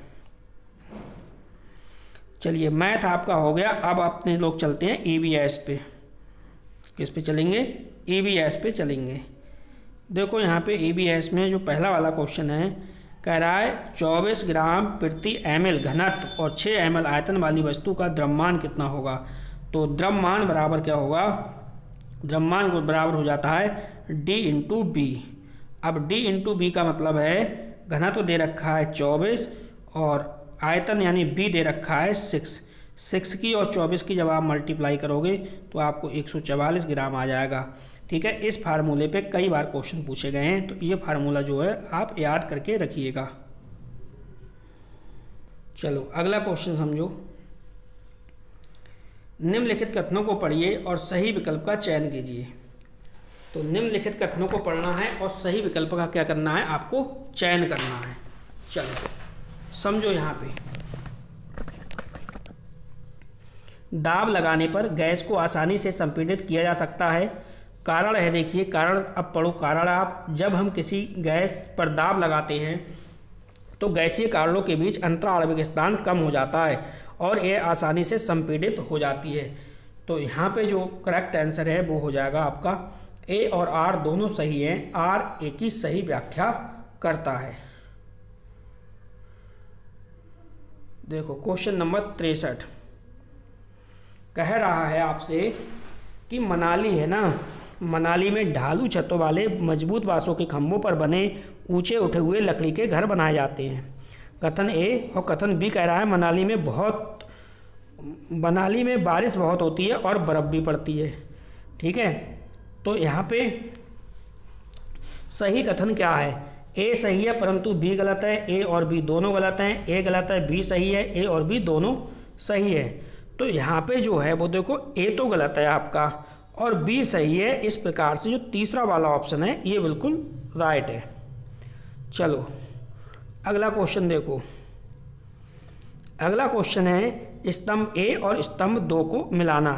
चलिए मैथ आपका हो गया। अब अपने लोग चलते हैं EVS पे। किस पे चलेंगे? EVS पे चलेंगे। देखो यहाँ पे EVS में जो पहला वाला क्वेश्चन है कह रहा है 24 ग्राम प्रति ml घनत्व और 6 ml आयतन वाली वस्तु का द्रव्यमान कितना होगा? तो द्रव्यमान बराबर क्या होगा? द्रव्यमान को बराबर हो जाता है D इंटू बी। अब D इंटू बी का मतलब है घनत्व दे रखा है 24 और आयतन यानी B दे रखा है 6 की और 24 की जब आप मल्टीप्लाई करोगे तो आपको 144 ग्राम आ जाएगा। ठीक है, इस फार्मूले पे कई बार क्वेश्चन पूछे गए हैं, तो ये फार्मूला जो है आप याद करके रखिएगा। चलो अगला क्वेश्चन समझो। निम्नलिखित कथनों को पढ़िए और सही विकल्प का चयन कीजिए। तो निम्नलिखित कथनों को पढ़ना है और सही विकल्प का क्या करना है? आपको चयन करना है। चलो समझो। यहाँ पे दाब लगाने पर गैस को आसानी से संपीड़ित किया जा सकता है। कारण है, देखिए कारण, अब पढ़ो कारण। आप जब हम किसी गैस पर दाब लगाते हैं तो गैसीय कारणों के बीच अंतराणविक स्थान कम हो जाता है और यह आसानी से संपीड़ित हो जाती है। तो यहाँ पे जो करेक्ट आंसर है वो हो जाएगा आपका A और R दोनों सही हैं। R A की सही व्याख्या करता है। देखो क्वेश्चन नंबर 63 कह रहा है आपसे कि मनाली है ना, मनाली में ढालू छतों वाले मजबूत बांसों के खंभों पर बने ऊंचे उठे हुए लकड़ी के घर बनाए जाते हैं। कथन ए। और कथन बी कह रहा है मनाली में बारिश बहुत होती है और बर्फ़ भी पड़ती है। ठीक है, तो यहाँ पे सही कथन क्या है? ए सही है परंतु बी गलत है। ए और बी दोनों गलत हैं। ए गलत है, बी सही है, ए और बी दोनों सही है। तो यहाँ पे जो है वो देखो, ए तो गलत है आपका और बी सही है। इस प्रकार से जो तीसरा वाला ऑप्शन है ये बिल्कुल राइट है। चलो अगला क्वेश्चन देखो। अगला क्वेश्चन है स्तंभ ए और स्तंभ 2 को मिलाना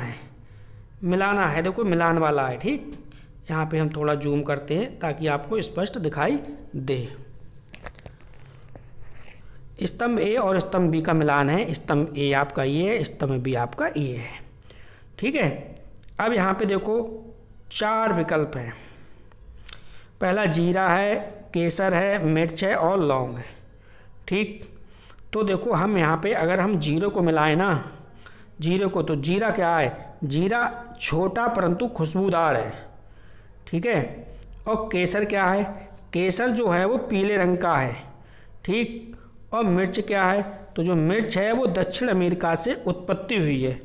है। देखो मिलान वाला है। ठीक, यहाँ पे हम थोड़ा जूम करते हैं ताकि आपको स्पष्ट दिखाई दे। स्तंभ ए और स्तंभ बी का मिलान है। स्तंभ ए आपका ये है, स्तंभ बी आपका ये है। ठीक है, अब यहाँ पे देखो 4 विकल्प हैं। पहला जीरा है, केसर है, मिर्च है और लौंग है। ठीक, तो देखो हम यहाँ पे अगर हम जीरे को मिलाएं ना, जीरे को, तो जीरा क्या है? जीरा छोटा परंतु खुशबूदार है। ठीक है, और केसर क्या है? केसर जो है वो पीले रंग का है। ठीक, और मिर्च क्या है? तो जो मिर्च है वो दक्षिण अमेरिका से उत्पत्ति हुई है।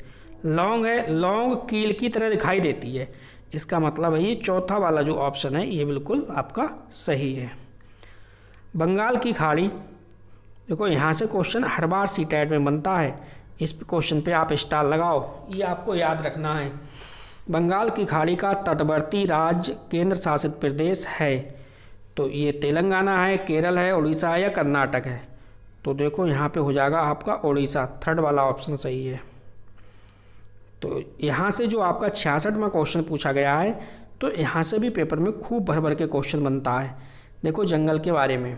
लौंग है, लौंग कील की तरह दिखाई देती है। इसका मतलब है ये चौथा वाला जो ऑप्शन है ये बिल्कुल आपका सही है। बंगाल की खाड़ी, देखो यहाँ से क्वेश्चन हर बार सीटेट में बनता है। इस क्वेश्चन पे आप स्टार लगाओ, ये आपको याद रखना है। बंगाल की खाड़ी का तटवर्ती राज्य केंद्र शासित प्रदेश है, तो ये तेलंगाना है, केरल है, उड़ीसा है या कर्नाटक है? तो देखो यहाँ पे हो जाएगा आपका उड़ीसा, थर्ड वाला ऑप्शन सही है। तो यहाँ से जो आपका 66वां क्वेश्चन पूछा गया है, तो यहाँ से भी पेपर में खूब भर भर के क्वेश्चन बनता है। देखो जंगल के बारे में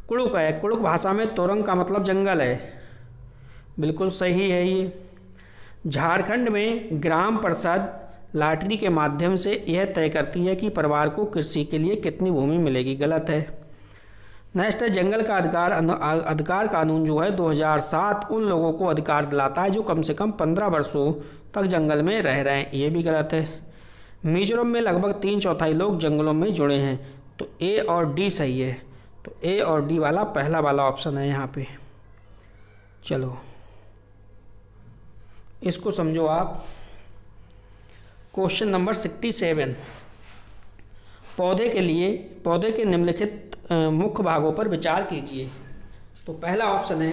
कुड़ुक है, कुड़ुक भाषा में तोरंग का मतलब जंगल है, बिल्कुल सही है ये। झारखंड में ग्राम परिषद लॉटरी के माध्यम से यह तय करती है कि परिवार को कृषि के लिए कितनी भूमि मिलेगी, गलत है। नेक्स्ट है जंगल का अधिकार कानून जो है 2007 उन लोगों को अधिकार दिलाता है जो कम से कम 15 वर्षों तक जंगल में रह रहे हैं, ये भी गलत है। मिजोरम में लगभग 3/4 लोग जंगलों में जुड़े हैं, तो ए और डी सही है। तो ए और डी वाला पहला वाला ऑप्शन है यहाँ पे। चलो इसको समझो आप। क्वेश्चन नंबर 67, पौधे के निम्नलिखित मुख्य भागों पर विचार कीजिए। तो पहला ऑप्शन है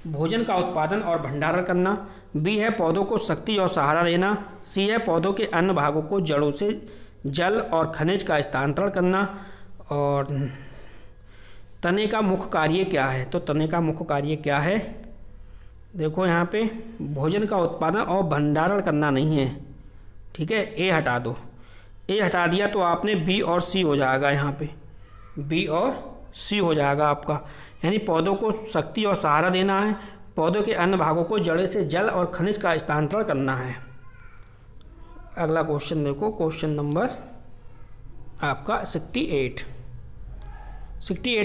भोजन का उत्पादन और भंडारण करना, बी है पौधों को शक्ति और सहारा देना, सी है पौधों के अन्य भागों को जड़ों से जल और खनिज का स्थानांतरण करना, और तने का मुख्य कार्य क्या है? तो तने का मुख्य कार्य क्या है? देखो यहाँ पे भोजन का उत्पादन और भंडारण करना नहीं है। ठीक है, ए हटा दो। ए हटा दिया तो आपने बी और सी हो जाएगा, यहाँ पे बी और सी हो जाएगा आपका। यानी पौधों को शक्ति और सहारा देना है, पौधों के अन्य भागों को जड़ों से जल और खनिज का स्थानांतरण करना है। अगला क्वेश्चन देखो, क्वेश्चन नंबर आपका 68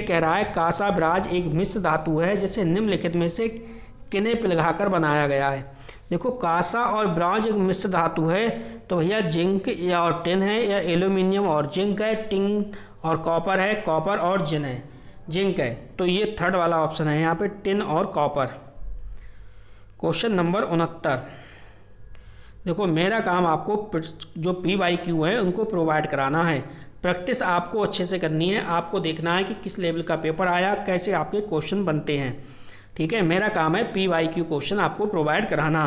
कह रहा है कांसा ब्राज एक मिश्र धातु है जिसे निम्नलिखित में से किन्हें पिघलाकर बनाया गया है। देखो कांसा और ब्रॉन्ज एक मिश्र धातु है, तो भैया जिंक या और टिन है, या एल्यूमिनियम और जिंक है, टिन और कॉपर है, कॉपर और जिन है, जिंक है। तो ये थर्ड वाला ऑप्शन है यहाँ पे, टिन और कॉपर। क्वेश्चन नंबर 69, देखो मेरा काम आपको जो PYQ है उनको प्रोवाइड कराना है। प्रैक्टिस आपको अच्छे से करनी है, आपको देखना है कि किस लेवल का पेपर आया, कैसे आपके क्वेश्चन बनते हैं। ठीक है, मेरा काम है PYQ क्वेश्चन आपको प्रोवाइड कराना।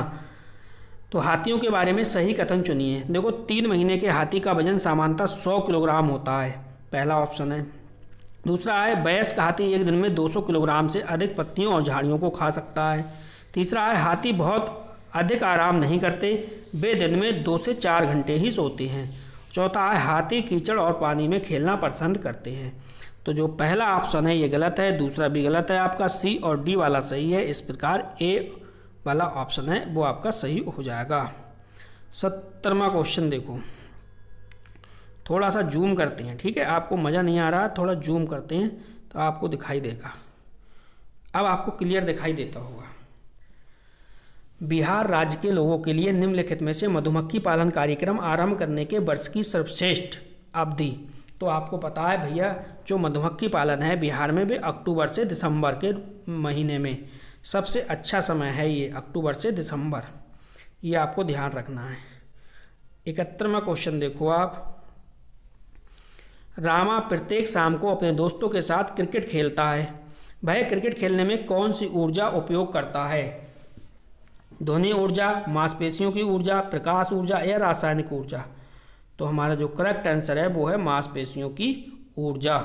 तो हाथियों के बारे में सही कथन चुनिए। देखो 3 महीने के हाथी का वजन सामान्यतः 100 किलोग्राम होता है, पहला ऑप्शन है। दूसरा है वयस्क हाथी एक दिन में 200 किलोग्राम से अधिक पत्तियों और झाड़ियों को खा सकता है। तीसरा है हाथी बहुत अधिक आराम नहीं करते, वे दिन में 2 से 4 घंटे ही सोते हैं। चौथा है हाथी कीचड़ और पानी में खेलना पसंद करते हैं। तो जो पहला ऑप्शन है ये गलत है, दूसरा भी गलत है आपका, सी और डी वाला सही है। इस प्रकार ए वाला ऑप्शन है वो आपका सही हो जाएगा। 70वां क्वेश्चन देखो, थोड़ा सा जूम करते हैं। ठीक है, आपको मज़ा नहीं आ रहा, थोड़ा जूम करते हैं तो आपको दिखाई देगा। अब आपको क्लियर दिखाई देता होगा। बिहार राज्य के लोगों के लिए निम्नलिखित में से मधुमक्खी पालन कार्यक्रम आरंभ करने के वर्ष की सर्वश्रेष्ठ अवधि। तो आपको पता है भैया, जो मधुमक्खी पालन है बिहार में भी अक्टूबर से दिसंबर के महीने में सबसे अच्छा समय है ये, अक्टूबर से दिसंबर, ये आपको ध्यान रखना है। 71वां क्वेश्चन देखो आप। रामा प्रत्येक शाम को अपने दोस्तों के साथ क्रिकेट खेलता है। वह क्रिकेट खेलने में कौन सी ऊर्जा उपयोग करता है? ध्वनि ऊर्जा, मांसपेशियों की ऊर्जा, प्रकाश ऊर्जा या रासायनिक ऊर्जा? तो हमारा जो करेक्ट आंसर है वो है मांसपेशियों की ऊर्जा।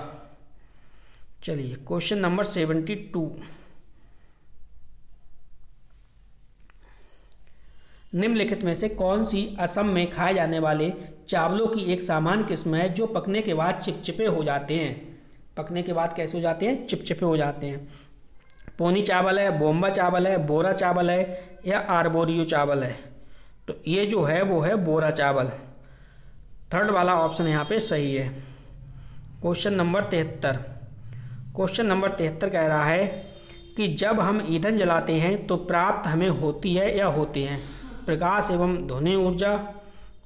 चलिए क्वेश्चन नंबर 72। निम्नलिखित में से कौन सी असम में खाए जाने वाले चावलों की एक सामान्य किस्म है जो पकने के बाद चिपचिपे हो जाते हैं? पकने के बाद कैसे हो जाते हैं? चिपचिपे हो जाते हैं। पोनी चावल है, बोम्बा चावल है, बोरा चावल है या आर्बोरियो चावल है? तो ये जो है वो है बोरा चावल। थर्ड वाला ऑप्शन यहाँ पे सही है। Question number 73। क्वेश्चन नंबर 73 कह रहा है कि जब हम ईंधन जलाते हैं तो प्राप्त हमें होती है या होते हैं प्रकाश एवं ध्वनि ऊर्जा,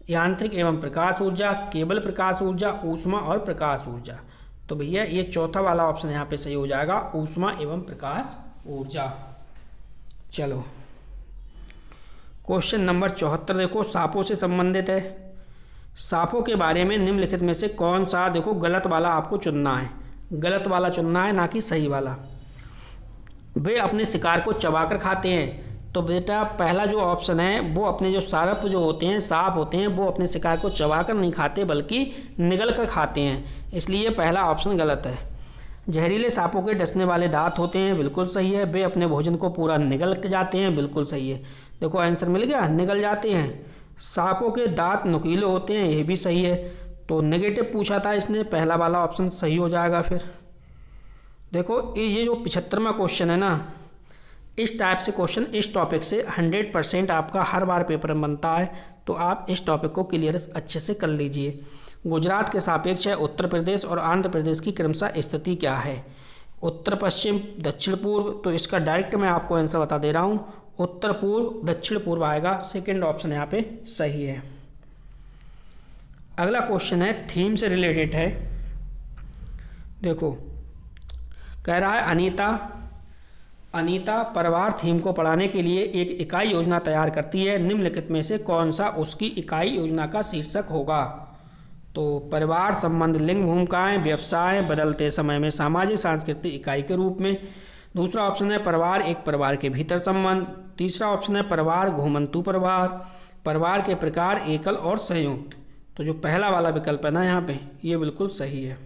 यांत्रिक एवं प्रकाश ऊर्जा, केवल प्रकाश ऊर्जा, ऊष्मा और प्रकाश ऊर्जा? तो भैया ये चौथा वाला ऑप्शन यहाँ पे सही हो जाएगा, ऊष्मा एवं प्रकाश ऊर्जा। चलो क्वेश्चन नंबर 74 देखो, सांपों से संबंधित है। सांपों के बारे में निम्नलिखित में से कौन सा, देखो गलत वाला आपको चुनना है, गलत वाला चुनना है ना कि सही वाला। वे अपने शिकार को चबाकर खाते हैं। तो बेटा पहला जो ऑप्शन है वो अपने जो सारप जो होते हैं, सांप होते हैं, वो अपने शिकार को चबाकर नहीं खाते बल्कि निगल कर खाते हैं, इसलिए पहला ऑप्शन गलत है। जहरीले सांपों के डसने वाले दांत होते हैं, बिल्कुल सही है। वे अपने भोजन को पूरा निगल के जाते हैं, बिल्कुल सही है। देखो आंसर मिल गया, निगल जाते हैं। सांपों के दांत नुकीले होते हैं, ये भी सही है। तो नेगेटिव पूछा था इसने, पहला वाला ऑप्शन सही हो जाएगा। फिर देखो ये जो 75वां क्वेश्चन है ना, इस टाइप से क्वेश्चन इस टॉपिक से 100% आपका हर बार पेपर में बनता है, तो आप इस टॉपिक को क्लियर अच्छे से कर लीजिए। गुजरात के सापेक्ष है उत्तर प्रदेश और आंध्र प्रदेश की क्रमशः स्थिति क्या है? उत्तर पश्चिम, दक्षिण पूर्व? तो इसका डायरेक्ट मैं आपको आंसर बता दे रहा हूँ, उत्तर पूर्व दक्षिण पूर्व आएगा। सेकंड ऑप्शन यहाँ पे सही है। अगला क्वेश्चन है थीम से रिलेटेड है। देखो कह रहा है अनीता परिवार थीम को पढ़ाने के लिए एक इकाई योजना तैयार करती है। निम्नलिखित में से कौन सा उसकी इकाई योजना का शीर्षक होगा? तो परिवार संबंध, लिंग भूमिकाएं, व्यवसाय, बदलते समय में सामाजिक सांस्कृतिक इकाई के रूप में। दूसरा ऑप्शन है परिवार एक परिवार के भीतर संबंध। तीसरा ऑप्शन है परिवार घुमंतु परिवार, परिवार के प्रकार एकल और संयुक्त। तो जो पहला वाला विकल्प है ना यहाँ पे, ये बिल्कुल सही है।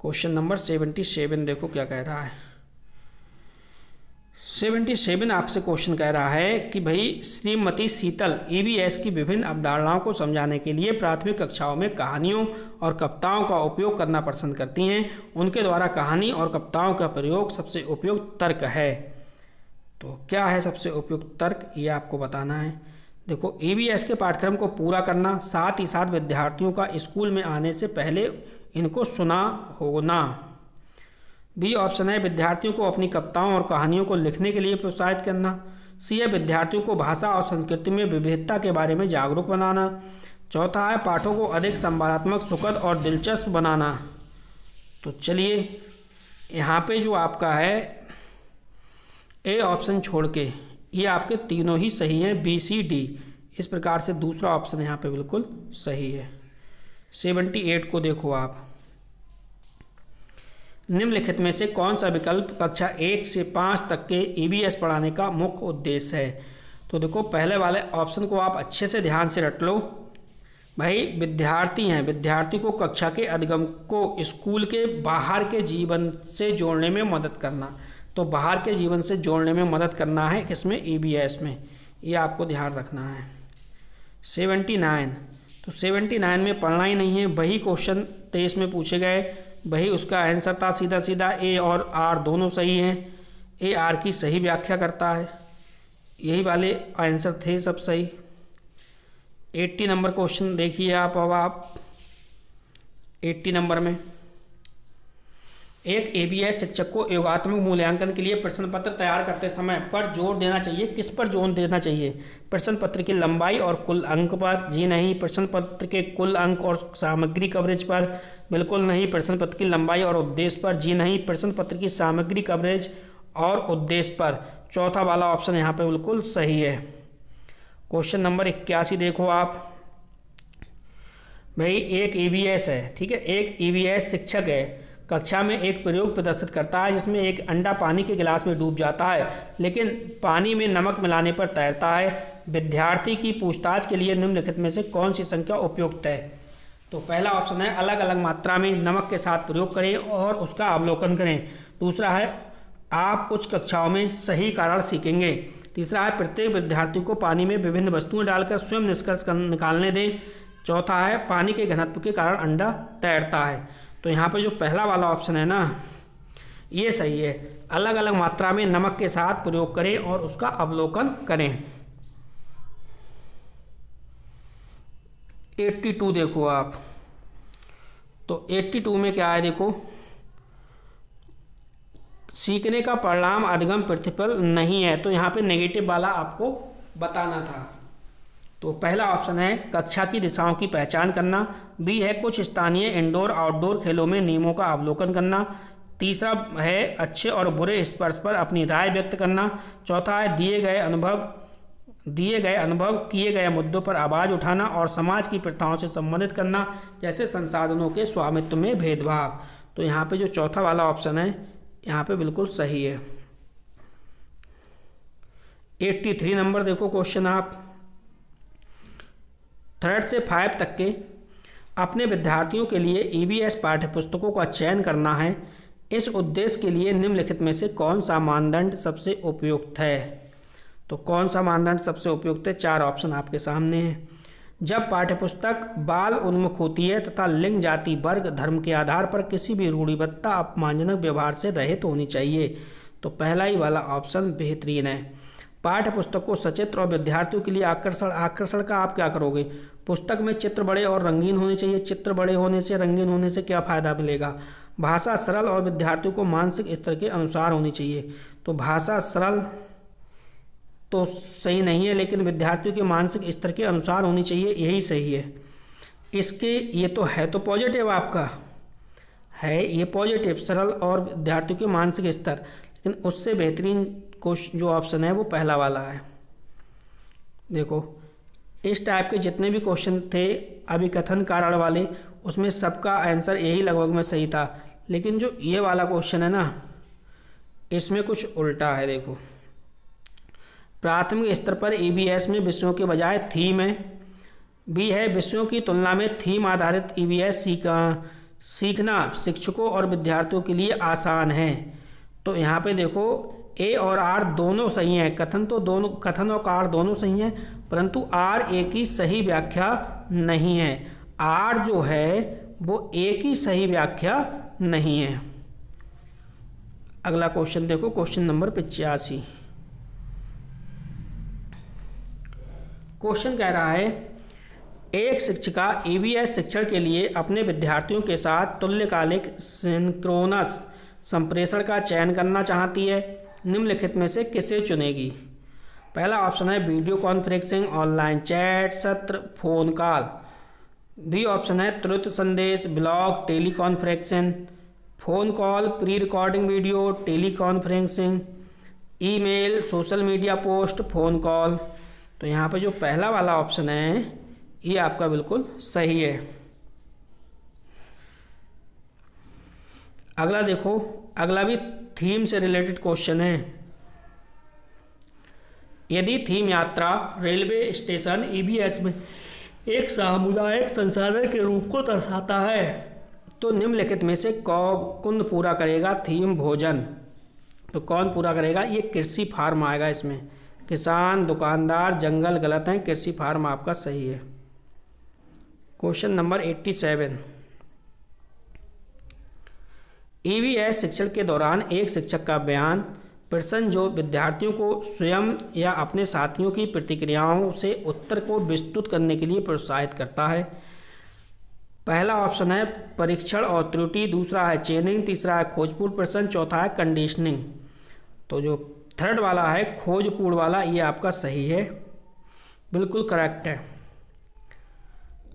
क्वेश्चन नंबर 77 देखो क्या कह रहा है। 77 आपसे क्वेश्चन कह रहा है कि भाई श्रीमती शीतल EVS की विभिन्न अवधारणाओं को समझाने के लिए प्राथमिक कक्षाओं में कहानियों और कविताओं का उपयोग करना पसंद करती हैं। उनके द्वारा कहानी और कविताओं का प्रयोग सबसे उपयुक्त तर्क है। तो क्या है सबसे उपयुक्त तर्क, ये आपको बताना है। देखो EVS के पाठ्यक्रम को पूरा करना, साथ ही साथ विद्यार्थियों का स्कूल में आने से पहले इनको सुना होना। बी ऑप्शन है विद्यार्थियों को अपनी कविताओं और कहानियों को लिखने के लिए प्रोत्साहित करना। सी है विद्यार्थियों को भाषा और संस्कृति में विविधता के बारे में जागरूक बनाना। चौथा है पाठों को अधिक संवादात्मक, सुखद और दिलचस्प बनाना। तो चलिए यहाँ पे जो आपका है ए ऑप्शन छोड़ के ये आपके तीनों ही सही हैं, B, C, D। इस प्रकार से दूसरा ऑप्शन यहाँ पे बिल्कुल सही है। 78 को देखो आप। निम्नलिखित में से कौन सा विकल्प कक्षा 1 से 5 तक के EVS पढ़ाने का मुख्य उद्देश्य है? तो देखो पहले वाले ऑप्शन को आप अच्छे से ध्यान से रट लो। भाई विद्यार्थी हैं, विद्यार्थी को कक्षा के अधिगम को स्कूल के बाहर के जीवन से जोड़ने में मदद करना। तो बाहर के जीवन से जोड़ने में मदद करना है किसमें? EVS में, ये आपको ध्यान रखना है। 79, तो 79 में पढ़ना ही नहीं है, वही क्वेश्चन 23 में पूछे गए, वही उसका आंसर था। सीधा सीधा A और R दोनों सही हैं। A R की सही व्याख्या करता है, यही वाले आंसर थे सब सही। 80 नंबर क्वेश्चन देखिए आप। अब आप 80 नंबर में एक ईवीएस शिक्षक को योगात्मक मूल्यांकन के लिए प्रश्न पत्र तैयार करते समय पर जोर देना चाहिए। किस पर जोर देना चाहिए? प्रश्न पत्र की लंबाई और कुल अंक पर? जी नहीं। प्रश्न पत्र के कुल अंक और सामग्री कवरेज पर? बिल्कुल नहीं। प्रश्न पत्र की लंबाई और उद्देश्य पर? जी नहीं। प्रश्न पत्र की सामग्री कवरेज और उद्देश्य पर? चौथा वाला ऑप्शन यहाँ पे बिल्कुल सही है। क्वेश्चन नंबर 81 देखो आप भाई। एक ईवीएस है, ठीक है, एक ईवीएस शिक्षक है, कक्षा में एक प्रयोग प्रदर्शित करता है जिसमें एक अंडा पानी के गिलास में डूब जाता है लेकिन पानी में नमक मिलाने पर तैरता है। विद्यार्थी की पूछताछ के लिए निम्नलिखित में से कौन सी संख्या उपयुक्त है? तो पहला ऑप्शन है अलग अलग मात्रा में नमक के साथ प्रयोग करें और उसका अवलोकन करें। दूसरा है आप कुछ कक्षाओं में सही कारण सीखेंगे। तीसरा है प्रत्येक विद्यार्थी को पानी में विभिन्न वस्तुएं डालकर स्वयं निष्कर्ष निकालने दें। चौथा है पानी के घनत्व के कारण अंडा तैरता है। तो यहाँ पे जो पहला वाला ऑप्शन है ना, ये सही है। अलग अलग मात्रा में नमक के साथ प्रयोग करें और उसका अवलोकन करें। 82 देखो आप। तो 82 में क्या है देखो, सीखने का परिणाम अधिगम प्रतिफल नहीं है। तो यहाँ पे नेगेटिव वाला आपको बताना था। तो पहला ऑप्शन है कक्षा की दिशाओं की पहचान करना। बी है कुछ स्थानीय इंडोर आउटडोर खेलों में नियमों का अवलोकन करना। तीसरा है अच्छे और बुरे स्पर्श पर अपनी राय व्यक्त करना। चौथा है दिए गए अनुभव किए गए मुद्दों पर आवाज़ उठाना और समाज की प्रथाओं से संबंधित करना, जैसे संसाधनों के स्वामित्व में भेदभाव। तो यहाँ पे जो चौथा वाला ऑप्शन है यहाँ पे बिल्कुल सही है। 83 नंबर देखो क्वेश्चन आप। 3rd से 5 तक के अपने विद्यार्थियों के लिए ईवीएस पाठ्यपुस्तकों का चयन करना है। इस उद्देश्य के लिए निम्नलिखित में से कौन सा मानदंड सबसे उपयुक्त है? तो कौन सा मानदंड सबसे उपयुक्त है? 4 ऑप्शन आपके सामने हैं। जब पाठ्यपुस्तक बाल उन्मुख होती है तथा लिंग, जाति, वर्ग, धर्म के आधार पर किसी भी रूढ़िबद्धता अपमानजनक व्यवहार से रहित होनी चाहिए। तो पहला ही वाला ऑप्शन बेहतरीन है। पाठ्यपुस्तक को सचित्र और विद्यार्थियों के लिए आकर्षण का आप क्या करोगे? पुस्तक में चित्र बड़े और रंगीन होने चाहिए। चित्र बड़े होने से, रंगीन होने से क्या फ़ायदा मिलेगा? भाषा सरल और विद्यार्थियों को मानसिक स्तर के अनुसार होनी चाहिए। तो भाषा सरल तो सही नहीं है, लेकिन विद्यार्थियों के मानसिक स्तर के अनुसार होनी चाहिए, यही सही है। इसके ये तो है तो पॉजिटिव आपका है, ये पॉजिटिव सरल और विद्यार्थियों के मानसिक स्तर, लेकिन उससे बेहतरीन क्वेश्चन जो ऑप्शन है वो पहला वाला है। देखो इस टाइप के जितने भी क्वेश्चन थे अभिकथन कारण वाले, उसमें सबका आंसर यही लगभग में सही था, लेकिन जो ये वाला क्वेश्चन है ना, इसमें कुछ उल्टा है। देखो प्राथमिक स्तर पर ईवीएस में विषयों के बजाय थीम है। बी है विषयों की तुलना में थीम आधारित ईवीएस सीखना शिक्षकों और विद्यार्थियों के लिए आसान है। तो यहाँ पे देखो ए और आर दोनों सही हैं। कथन और कार दोनों सही हैं, परंतु आर ए की सही व्याख्या नहीं है। आर जो है वो ए की सही व्याख्या नहीं है। अगला क्वेश्चन देखो, क्वेश्चन नंबर 85। क्वेश्चन कह रहा है एक शिक्षिका ईवीएस शिक्षण के लिए अपने विद्यार्थियों के साथ तुल्यकालिक सिंक्रोनस संप्रेषण का चयन करना चाहती है। निम्नलिखित में से किसे चुनेगी? पहला ऑप्शन है वीडियो कॉन्फ्रेंसिंग, ऑनलाइन चैट, सत्र, फोन कॉल। बी ऑप्शन है तुरंत संदेश, blog, teleconferencing, phone call, pre recording video, teleconferencing, email, social media post, phone call. तो यहाँ पे जो पहला वाला ऑप्शन है ये आपका बिल्कुल सही है। अगला देखो, अगला भी थीम से रिलेटेड क्वेश्चन है। यदि थीम यात्रा रेलवे स्टेशन ईवीएस में एक सामुदायिक संसाधन के रूप को दर्शाता है तो निम्नलिखित में से कौन पूरा करेगा थीम भोजन? तो कौन पूरा करेगा? ये कृषि फार्म आएगा इसमें। किसान, दुकानदार, जंगल गलत हैं, कृषि फार्म आपका सही है। Question number 87। ईवीएस शिक्षण के दौरान एक शिक्षक का बयान प्रश्न जो विद्यार्थियों को स्वयं या अपने साथियों की प्रतिक्रियाओं से उत्तर को विस्तृत करने के लिए प्रोत्साहित करता है। पहला ऑप्शन है परीक्षण और त्रुटि, दूसरा है चेनिंग, तीसरा है खोजपूर्ण प्रश्न, चौथा है कंडीशनिंग। तो जो थर्ड वाला है खोजपूर्ण वाला, ये आपका सही है, बिल्कुल करेक्ट है।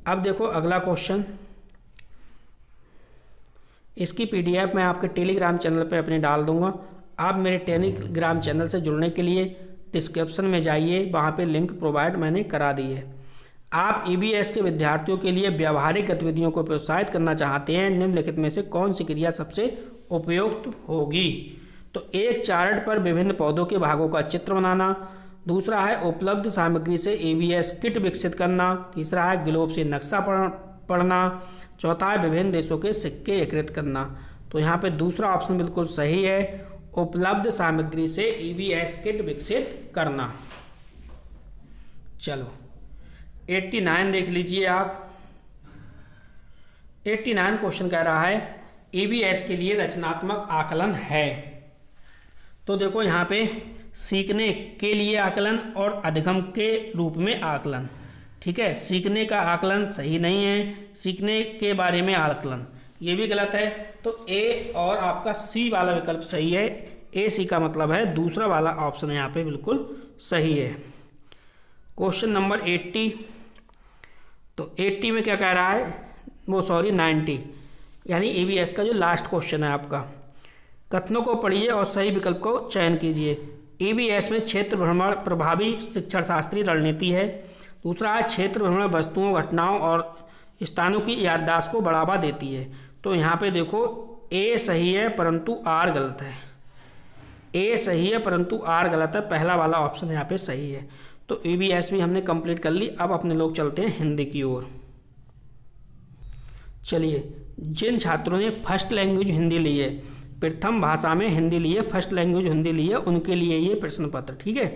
अब देखो अगला क्वेश्चन, इसकी पीडीएफ मैं आपके टेलीग्राम चैनल पे अपने डाल दूंगा। आप मेरे टेलीग्राम चैनल से जुड़ने के लिए डिस्क्रिप्शन में जाइए, वहाँ पे लिंक प्रोवाइड मैंने करा दी है। आप ईबीएस के विद्यार्थियों के लिए व्यावहारिक गतिविधियों को प्रोत्साहित करना चाहते हैं, निम्नलिखित में से कौन सी क्रिया सबसे उपयुक्त होगी? तो एक चार्ट पर विभिन्न पौधों के भागों का चित्र बनाना, दूसरा है उपलब्ध सामग्री से ईबीएस किट विकसित करना, तीसरा है ग्लोब से नक्शा पढ़ना, चौथा है विभिन्न देशों के सिक्के एकत्रित करना। तो यहाँ पे दूसरा ऑप्शन बिल्कुल सही है, उपलब्ध सामग्री से ईबीएस किट विकसित करना। चलो 89 देख लीजिए आप। 89 क्वेश्चन कह रहा है ईबीएस के लिए रचनात्मक आकलन है। तो देखो यहाँ पे सीखने के लिए आकलन और अधिगम के रूप में आकलन, ठीक है। सीखने का आकलन सही नहीं है, सीखने के बारे में आकलन ये भी गलत है। तो ए और आपका सी वाला विकल्प सही है। ए सी का मतलब है दूसरा वाला ऑप्शन यहाँ पे बिल्कुल सही है। क्वेश्चन नंबर 80, तो 80 में क्या कह रहा है, 90 यानी ईबीएस का जो लास्ट क्वेश्चन है आपका। कथनों को पढ़िए और सही विकल्प को चयन कीजिए। ईबीएस में क्षेत्र भ्रमण प्रभावी शिक्षण शास्त्रीय रणनीति है। दूसरा है क्षेत्र भ्रमण वस्तुओं, घटनाओं और स्थानों की याददाश्त को बढ़ावा देती है। तो यहाँ पे देखो ए सही है परंतु आर गलत है। ए सही है परंतु आर गलत है, पहला वाला ऑप्शन यहाँ पे सही है। तो ईबीएस भी हमने कंप्लीट कर ली। अब अपने लोग चलते हैं हिंदी की ओर। चलिए, जिन छात्रों ने फर्स्ट लैंग्वेज हिंदी ली है, प्रथम भाषा में हिंदी ली है, फर्स्ट लैंग्वेज हिंदी ली है, उनके लिए ये प्रश्न पत्र, ठीक है।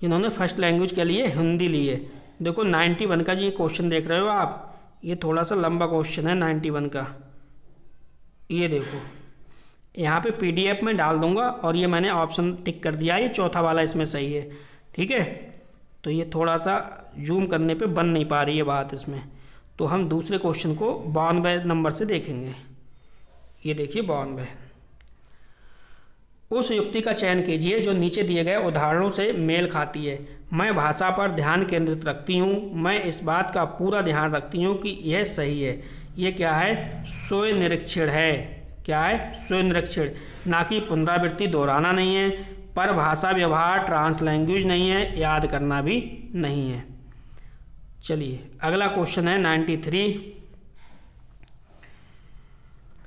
जिन्होंने फर्स्ट लैंग्वेज के लिए हिंदी ली है, देखो 91 का जी क्वेश्चन देख रहे हो आप, ये थोड़ा सा लंबा क्वेश्चन है 91 का। ये देखो यहाँ पे पीडीएफ में डाल दूंगा और ये मैंने ऑप्शन टिक कर दिया, ये चौथा वाला इसमें सही है, ठीक है। तो ये थोड़ा सा जूम करने पे बन नहीं पा रही है बात इसमें, तो हम दूसरे क्वेश्चन को 92 नंबर से देखेंगे। ये देखिए 92, उस युक्ति का चयन कीजिए जो नीचे दिए गए उदाहरणों से मेल खाती है। मैं भाषा पर ध्यान केंद्रित रखती हूँ, मैं इस बात का पूरा ध्यान रखती हूँ कि यह सही है। ये क्या है, स्वयं निरीक्षण है। क्या है, स्वयं निरीक्षण, ना कि पुनरावृत्ति, दोहराना नहीं है, पर भाषा व्यवहार ट्रांस लैंग्वेज नहीं है, याद करना भी नहीं है। चलिए अगला क्वेश्चन है 93।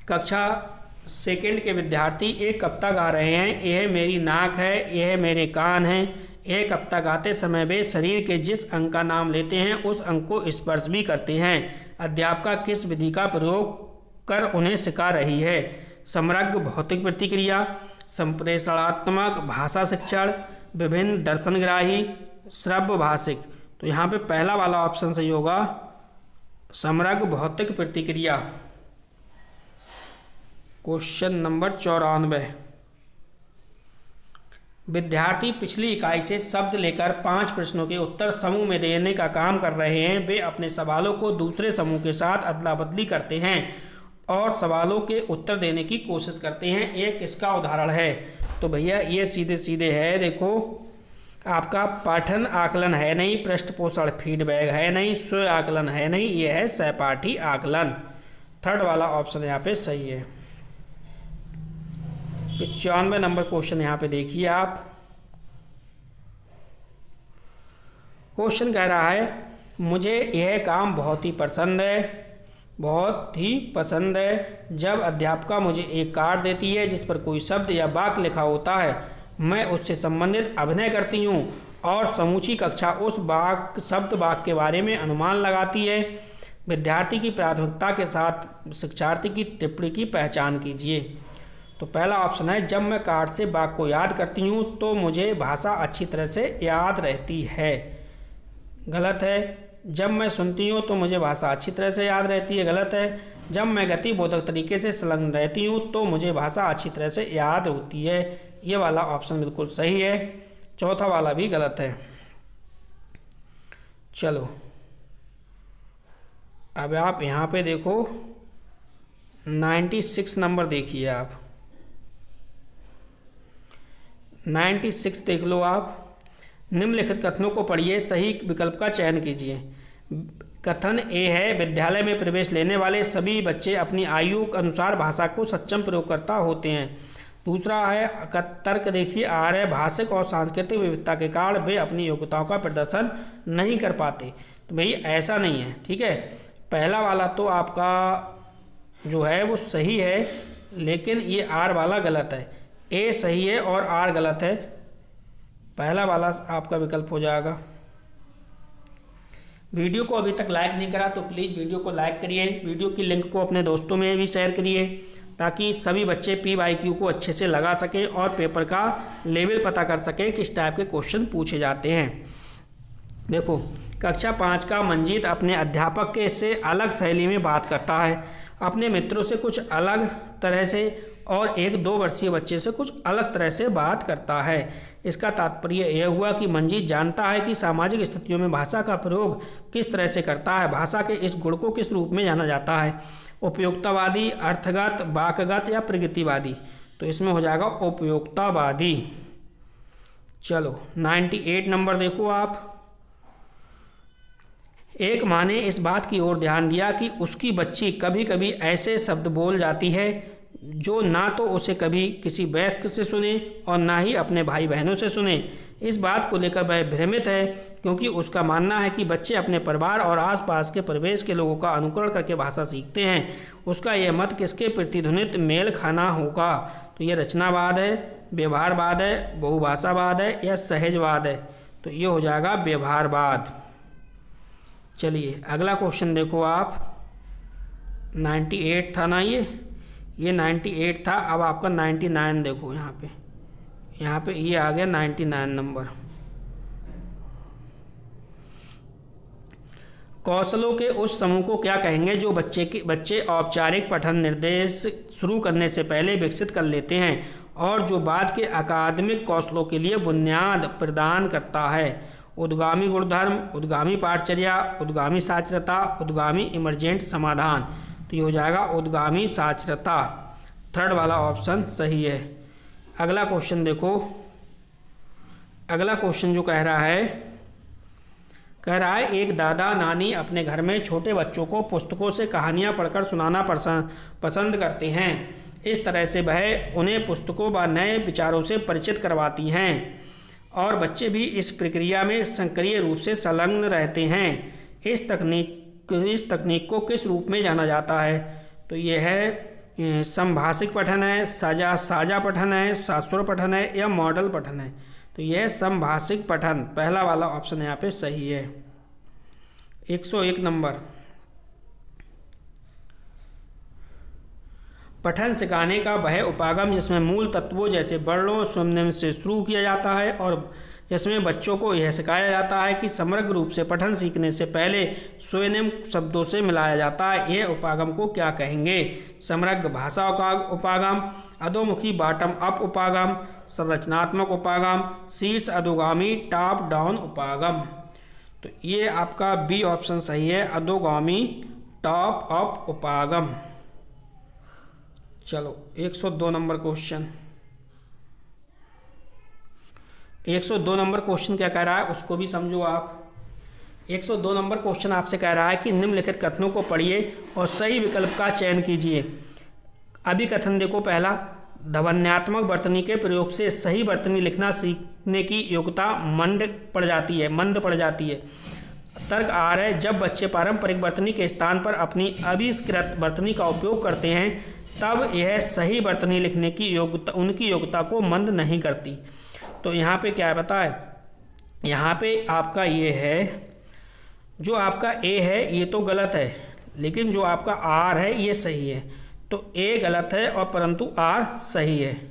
कक्षा सेकंड के विद्यार्थी एक कविता गा रहे हैं। यह मेरी नाक है, यह मेरे कान है। एक कविता गाते समय वे शरीर के जिस अंग का नाम लेते हैं उस अंग को स्पर्श भी करते हैं। अध्यापिका किस विधि का प्रयोग कर उन्हें सिखा रही है? समग्र भौतिक प्रतिक्रिया, संप्रेषणात्मक भाषा शिक्षण, विभिन्न दर्शनग्राही, श्रव्य भाषिक। तो यहाँ पे पहला वाला ऑप्शन सही होगा, समग्र भौतिक प्रतिक्रिया। Question number 94। विद्यार्थी पिछली इकाई से शब्द लेकर 5 प्रश्नों के उत्तर समूह में देने का काम कर रहे हैं। वे अपने सवालों को दूसरे समूह के साथ अदला बदली करते हैं और सवालों के उत्तर देने की कोशिश करते हैं। एक किसका उदाहरण है? तो भैया ये सीधे सीधे है, देखो आपका पठन आकलन है नहीं, पृष्ठपोषण फीडबैक है नहीं, स्व आकलन है नहीं, ये है सहपाठी आकलन। थर्ड वाला ऑप्शन यहाँ पे सही है। 95 नंबर क्वेश्चन यहाँ पे देखिए आप। क्वेश्चन कह रहा है मुझे यह काम बहुत ही पसंद है, बहुत ही पसंद है। जब अध्यापिका मुझे एक कार्ड देती है जिस पर कोई शब्द या वाक्य लिखा होता है, मैं उससे संबंधित अभिनय करती हूँ और समूची कक्षा उस वाक्य शब्द वाक्य के बारे में अनुमान लगाती है। विद्यार्थी की प्राथमिकता के साथ शिक्षार्थी की टिप्पणी की पहचान कीजिए। तो पहला ऑप्शन है, जब मैं कार्ड से वाक्य को याद करती हूँ तो मुझे भाषा अच्छी तरह से याद रहती है। गलत है। जब मैं सुनती हूँ तो मुझे भाषा अच्छी तरह से याद रहती है। गलत है। जब मैं गतिबोधक तरीके से संलग्न रहती हूँ तो मुझे भाषा अच्छी तरह से याद होती है। ये वाला ऑप्शन बिल्कुल सही है। चौथा वाला भी गलत है। चलो अब आप यहाँ पे देखो 96 नंबर देखिए आप, 96 देख लो आप। निम्नलिखित कथनों को पढ़िए, सही विकल्प का चयन कीजिए। कथन ए है, विद्यालय में प्रवेश लेने वाले सभी बच्चे अपनी आयु के अनुसार भाषा को सक्षम प्रयोगकर्ता होते हैं। दूसरा है तर्क देखिए, आर है, भाषिक और सांस्कृतिक विविधता के कारण वे अपनी योग्यताओं का प्रदर्शन नहीं कर पाते। तो भाई ऐसा नहीं है, ठीक है। पहला वाला तो आपका जो है वो सही है, लेकिन ये आर वाला गलत है। ए सही है और आर गलत है। पहला वाला आपका विकल्प हो जाएगा। वीडियो को अभी तक लाइक नहीं करा तो प्लीज़ वीडियो को लाइक करिए, वीडियो की लिंक को अपने दोस्तों में भी शेयर करिए, ताकि सभी बच्चे PYQ को अच्छे से लगा सकें और पेपर का लेवल पता कर सकें किस टाइप के क्वेश्चन पूछे जाते हैं। देखो, कक्षा 5 का मंजीत अपने अध्यापक के से अलग शैली में बात करता है, अपने मित्रों से कुछ अलग तरह से और एक 2 वर्षीय बच्चे से कुछ अलग तरह से बात करता है। इसका तात्पर्य यह हुआ कि मंजीत जानता है कि सामाजिक स्थितियों में भाषा का प्रयोग किस तरह से करता है। भाषा के इस गुण को किस रूप में जाना जाता है, उपयोगितावादी, अर्थगत, वाक्यगत या प्रगतिवादी। तो इसमें हो जाएगा उपयोगितावादी। चलो 98 नंबर देखो आप। एक माँ ने इस बात की ओर ध्यान दिया कि उसकी बच्ची कभी कभी ऐसे शब्द बोल जाती है जो ना तो उसे कभी किसी वयस्क से सुने और ना ही अपने भाई बहनों से सुने। इस बात को लेकर वह भ्रमित है, क्योंकि उसका मानना है कि बच्चे अपने परिवार और आसपास के परिवेश के लोगों का अनुकरण करके भाषा सीखते हैं। उसका यह मत किसके प्रतिध्वनित मेल खाना होगा? तो ये रचनावाद है, व्यवहारवाद है, बहुभाषावाद है या सहजवाद है? तो ये हो जाएगा व्यवहारवाद। चलिए अगला क्वेश्चन देखो आप। 98 था ना, ये 98 था। अब आपका 99 देखो, यहाँ पे ये आ गया 99 नंबर। कौशलों के उस समूह को क्या कहेंगे जो बच्चे औपचारिक पठन निर्देश शुरू करने से पहले विकसित कर लेते हैं और जो बाद के अकादमिक कौशलों के लिए बुनियाद प्रदान करता है? उद्गामी गुणधर्म, उद्गामी पाठचर्या, उद्गामी साक्षरता, उद्गामी इमरजेंट समाधान। तो ये हो जाएगा उद्गामी साक्षरता। थर्ड वाला ऑप्शन सही है। अगला क्वेश्चन देखो। अगला क्वेश्चन जो कह रहा है एक दादा नानी अपने घर में छोटे बच्चों को पुस्तकों से कहानियाँ पढ़कर सुनाना पसंद करते हैं। इस तरह से वह उन्हें पुस्तकों व नए विचारों से परिचित करवाती हैं और बच्चे भी इस प्रक्रिया में सक्रिय रूप से संलग्न रहते हैं। इस तकनीक को किस रूप में जाना जाता है? तो ये है समभाषिक पठन है, साझा पठन है, शास्त्र पठन है या मॉडल पठन है? तो यह समभाषिक पठन, पहला वाला ऑप्शन यहाँ पे सही है। 101 नंबर। पठन सिखाने का वह उपागम जिसमें मूल तत्वों जैसे वर्णों स्वनिम से शुरू किया जाता है और जिसमें बच्चों को यह सिखाया जाता है कि समग्र रूप से पठन सीखने से पहले स्वनिम शब्दों से मिलाया जाता है, यह उपागम को क्या कहेंगे? समग्र भाषा उपागम, अधोमुखी बॉटम अप उपागम, संरचनात्मक उपागम, शीर्ष अधोगामी टॉप डाउन उपागम। तो ये आपका बी ऑप्शन सही है, अधोगामी टॉप अप उपागम। चलो 102 नंबर क्वेश्चन। 102 नंबर क्वेश्चन क्या कह रहा है उसको भी समझो आप। 102 नंबर क्वेश्चन आपसे कह रहा है कि निम्नलिखित कथनों को पढ़िए और सही विकल्प का चयन कीजिए। अभी कथन देखो पहला, ध्वन्यात्मक वर्तनी के प्रयोग से सही वर्तनी लिखना सीखने की योग्यता मंद पड़ जाती है। तर्क आर है, जब बच्चे पारंपरिक वर्तनी के स्थान पर अपनी अभिष्कृत वर्तनी का उपयोग करते हैं तब यह सही वर्तनी लिखने की योग्यता उनकी योग्यता को मंद नहीं करती। तो यहाँ पे क्या पता है, यहाँ पे आपका ये है, जो आपका ए है ये तो गलत है, लेकिन जो आपका आर है ये सही है। तो ए गलत है और परंतु आर सही है।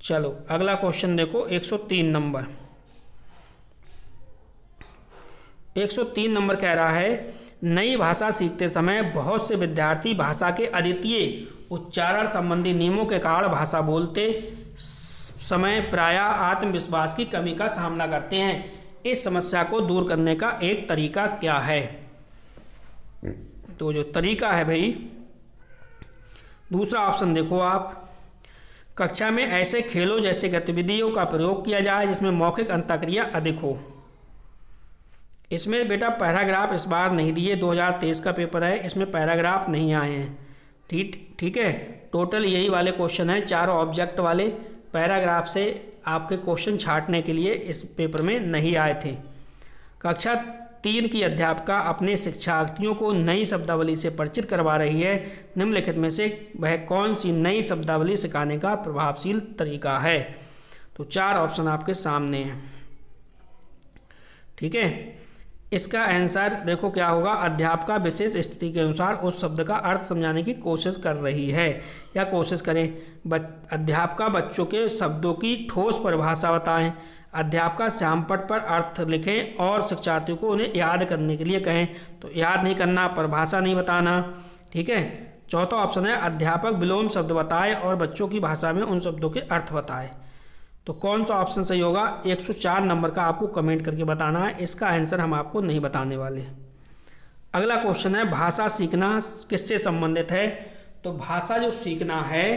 चलो अगला क्वेश्चन देखो 103 नंबर। 103 नंबर कह रहा है, नई भाषा सीखते समय बहुत से विद्यार्थी भाषा के अद्वितीय उच्चारण संबंधी नियमों के कारण भाषा बोलते समय प्रायः आत्मविश्वास की कमी का सामना करते हैं। इस समस्या को दूर करने का एक तरीका क्या है? तो जो तरीका है भाई, दूसरा ऑप्शन देखो आप, कक्षा में ऐसे खेलों जैसे गतिविधियों का प्रयोग किया जाए जिसमें मौखिक अंतःक्रिया अधिक हो। इसमें बेटा पैराग्राफ इस बार नहीं दिए, 2023 का पेपर है, इसमें पैराग्राफ नहीं आए हैं। ठीक है, टोटल यही वाले क्वेश्चन हैं, चारों ऑब्जेक्ट वाले। पैराग्राफ से आपके क्वेश्चन छांटने के लिए इस पेपर में नहीं आए थे। कक्षा 3 की अध्यापिका अपने शिक्षार्थियों को नई शब्दावली से परिचित करवा रही है। निम्नलिखित में से वह कौन सी नई शब्दावली सिखाने का प्रभावशील तरीका है? तो 4 ऑप्शन आपके सामने हैं। ठीक है, इसका आंसर देखो क्या होगा, अध्यापिका विशेष स्थिति के अनुसार उस शब्द का अर्थ समझाने की कोशिश कर रही है या कोशिश करें। अध्यापिका बच्चों के शब्दों की ठोस परिभाषा बताएं। अध्यापिका श्यामपट्ट पर अर्थ लिखें और शिक्षार्थियों को उन्हें याद करने के लिए कहें। तो याद नहीं करना, परिभाषा नहीं बताना। ठीक है, चौथा ऑप्शन है अध्यापक विलोम शब्द बताए और बच्चों की भाषा में उन शब्दों के अर्थ बताए। तो कौन सा ऑप्शन सही होगा? 104 नंबर का आपको कमेंट करके बताना है। इसका आंसर हम आपको नहीं बताने वाले। अगला क्वेश्चन है भाषा सीखना किससे संबंधित है? तो भाषा जो सीखना है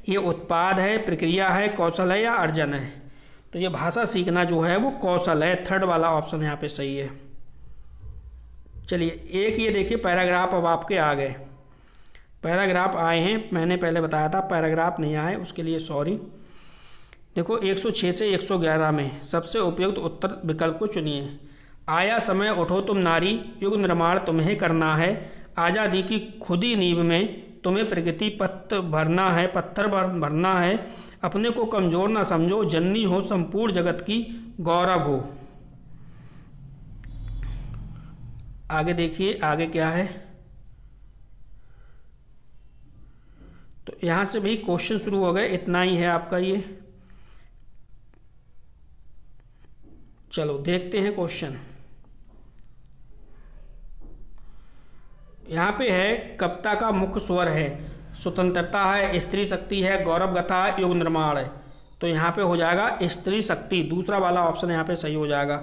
ये उत्पाद है, प्रक्रिया है, कौशल है या अर्जन है? तो ये भाषा सीखना जो है वो कौशल है। थर्ड वाला ऑप्शन यहाँ पे सही है। चलिए एक ये देखिए पैराग्राफ अब आपके आ गए। पैराग्राफ आए हैं, मैंने पहले बताया था पैराग्राफ नहीं आए, उसके लिए सॉरी। देखो 106 से 111 में सबसे उपयुक्त उत्तर विकल्प को चुनिए। आया समय उठो तुम नारी, युग निर्माण तुम्हें करना है। आज़ादी की खुदी नींव में तुम्हें प्रगति पत्थर भरना है। अपने को कमज़ोर ना समझो, जननी हो संपूर्ण जगत की, गौरव हो। आगे देखिए आगे क्या है। तो यहाँ से भी क्वेश्चन शुरू हो गए, इतना ही है आपका ये। चलो देखते हैं क्वेश्चन। यहाँ पे है कविता का मुख्य स्वर है स्वतंत्रता है, स्त्री शक्ति है, गौरव गाथा, युग निर्माण है। तो यहाँ पे हो जाएगा स्त्री शक्ति, दूसरा वाला ऑप्शन यहाँ पे सही हो जाएगा।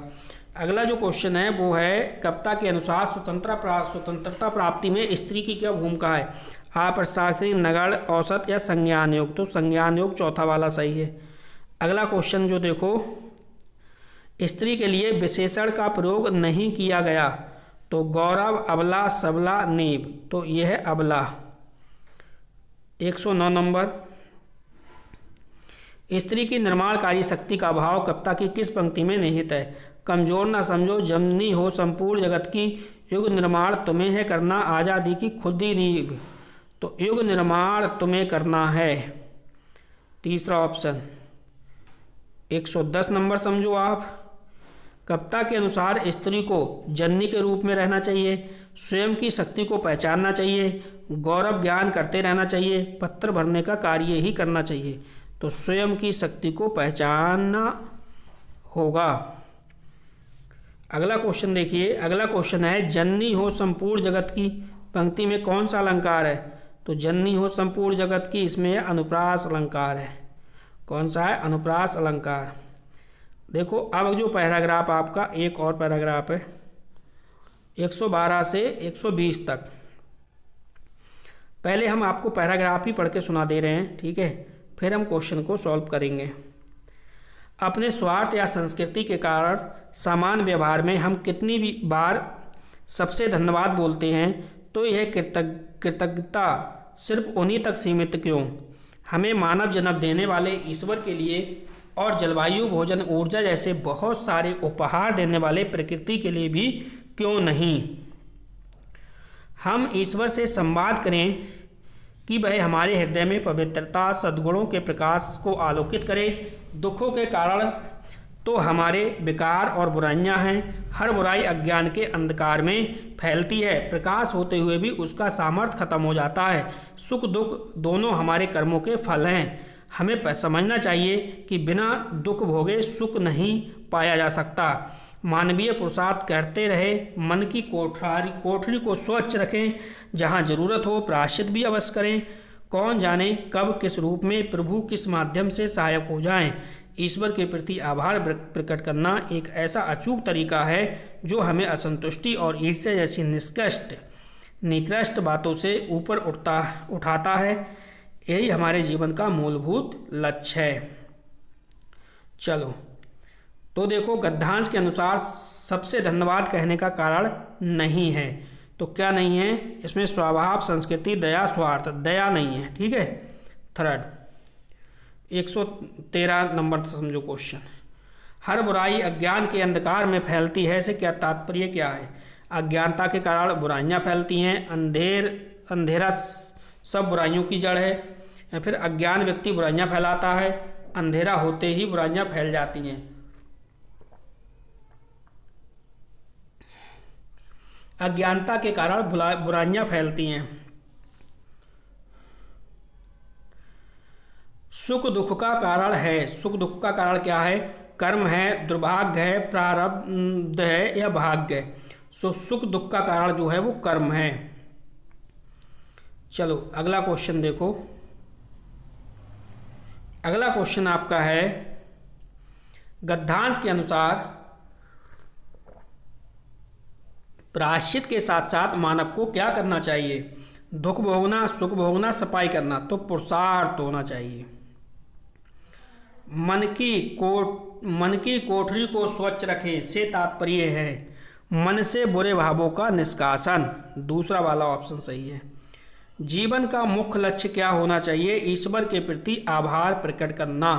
अगला जो क्वेश्चन है वो है कविता के अनुसार स्वतंत्रता प्राप्ति में स्त्री की क्या भूमिका है? अप्रशासनिक, नगण्य, औसत या संज्ञान योग? तो संज्ञान योग चौथा वाला सही है। अगला क्वेश्चन जो देखो, स्त्री के लिए विशेषण का प्रयोग नहीं किया गया। तो गौरव, अबला, सबला, नीब। तो यह है अबला। 109 नंबर, स्त्री की निर्माणकारी शक्ति का भाव कविता की किस पंक्ति में निहित है? कमजोर ना समझो, जननी हो संपूर्ण जगत की, युग निर्माण तुम्हें है करना, आज़ादी की खुदी नींव। तो युग निर्माण तुम्हें करना है, तीसरा ऑप्शन। 110 नंबर समझो आप, कविता के अनुसार स्त्री को जननी के रूप में रहना चाहिए, स्वयं की शक्ति को पहचानना चाहिए, गौरव ज्ञान करते रहना चाहिए, पत्थर भरने का कार्य ही करना चाहिए। तो स्वयं की शक्ति को पहचानना होगा। अगला क्वेश्चन देखिए, अगला क्वेश्चन है जननी हो संपूर्ण जगत की पंक्ति में कौन सा अलंकार है? तो जननी हो संपूर्ण जगत की, इसमें अनुप्रास अलंकार है। कौन सा है? अनुप्रास अलंकार। देखो अब जो पैराग्राफ आपका एक और पैराग्राफ है 112 से 120 तक। पहले हम आपको पैराग्राफ ही पढ़ के सुना दे रहे हैं, ठीक है, फिर हम क्वेश्चन को सॉल्व करेंगे। अपने स्वार्थ या संस्कृति के कारण समान व्यवहार में हम कितनी भी बार सबसे धन्यवाद बोलते हैं? तो यह कृतज्ञता सिर्फ उन्हीं तक सीमित क्यों? हमें मानव जन्म देने वाले ईश्वर के लिए और जलवायु, भोजन, ऊर्जा जैसे बहुत सारे उपहार देने वाले प्रकृति के लिए भी क्यों नहीं? हम ईश्वर से संवाद करें कि वह हमारे हृदय में पवित्रता, सद्गुणों के प्रकाश को आलोकित करे। दुखों के कारण तो हमारे विकार और बुराइयां हैं। हर बुराई अज्ञान के अंधकार में फैलती है, प्रकाश होते हुए भी उसका सामर्थ्य खत्म हो जाता है। सुख दुख दोनों हमारे कर्मों के फल हैं। हमें समझना चाहिए कि बिना दुख भोगे सुख नहीं पाया जा सकता। मानवीय पुरुषार्थ करते रहे, मन की कोठरी को स्वच्छ रखें, जहाँ जरूरत हो प्रायश्चित भी अवश्य करें। कौन जाने कब किस रूप में प्रभु किस माध्यम से सहायक हो जाएं। ईश्वर के प्रति आभार प्रकट करना एक ऐसा अचूक तरीका है जो हमें असंतुष्टि और ईर्ष्या जैसी निकृष्ट निकृष्ट बातों से ऊपर उठाता है, यही हमारे जीवन का मूलभूत लक्ष्य है। चलो, तो देखो गद्यांश के अनुसार सबसे धन्यवाद कहने का कारण नहीं है, तो क्या नहीं है इसमें? स्वभाव, संस्कृति, दया, स्वार्थ। दया नहीं है, ठीक है। थर्ड 113 नंबर समझो क्वेश्चन। हर बुराई अज्ञान के अंधकार में फैलती है, से क्या तात्पर्य क्या है? अज्ञानता के कारण बुराइयां फैलती हैं, अंधेरा सब बुराइयों की जड़ है, या फिर अज्ञान व्यक्ति बुराइयां फैलाता है, अंधेरा होते ही बुराइयां फैल जाती हैं। अज्ञानता के कारण बुराइयां फैलती हैं। सुख दुख का कारण है। सुख दुख का कारण क्या है? कर्म है, दुर्भाग्य है, प्रारब्ध है या भाग्य है। सुख दुख का कारण जो है वो कर्म है। चलो अगला क्वेश्चन देखो। अगला क्वेश्चन आपका है, गद्यांश के अनुसार प्रायश्चित के साथ साथ मानव को क्या करना चाहिए? दुख भोगना, सुख भोगना, सफाई करना। तो पुरुषार्थ होना चाहिए। मन की कोठरी को स्वच्छ रखें, से तात्पर्य है मन से बुरे भावों का निष्कासन। दूसरा वाला ऑप्शन सही है। जीवन का मुख्य लक्ष्य क्या होना चाहिए? ईश्वर के प्रति आभार प्रकट करना।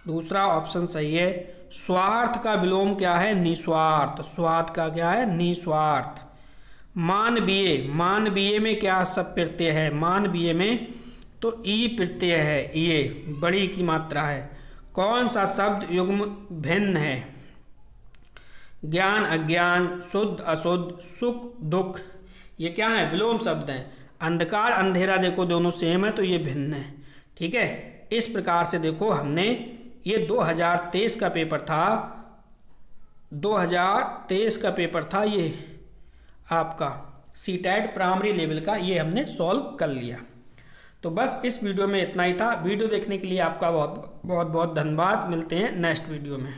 दूसरा ऑप्शन सही है। स्वार्थ का विलोम क्या है? निस्वार्थ। स्वार्थ का क्या है? निस्वार्थ। मानवीय में क्या सब प्रत्यय है? मानवीय में तो ई प्रत्यय है, ये बड़ी की मात्रा है। कौन सा शब्द युग्म भिन्न है? ज्ञान अज्ञान, शुद्ध अशुद्ध, सुख दुख, ये क्या है? विलोम शब्द हैं। अंधकार अंधेरा देखो दोनों सेम है, तो ये भिन्न है, ठीक है। इस प्रकार से देखो हमने ये 2023 का पेपर था, 2023 का पेपर था ये आपका सीटेट प्राइमरी लेवल का, ये हमने सॉल्व कर लिया। तो बस इस वीडियो में इतना ही था। वीडियो देखने के लिए आपका बहुत बहुत धन्यवाद। मिलते हैं नेक्स्ट वीडियो में।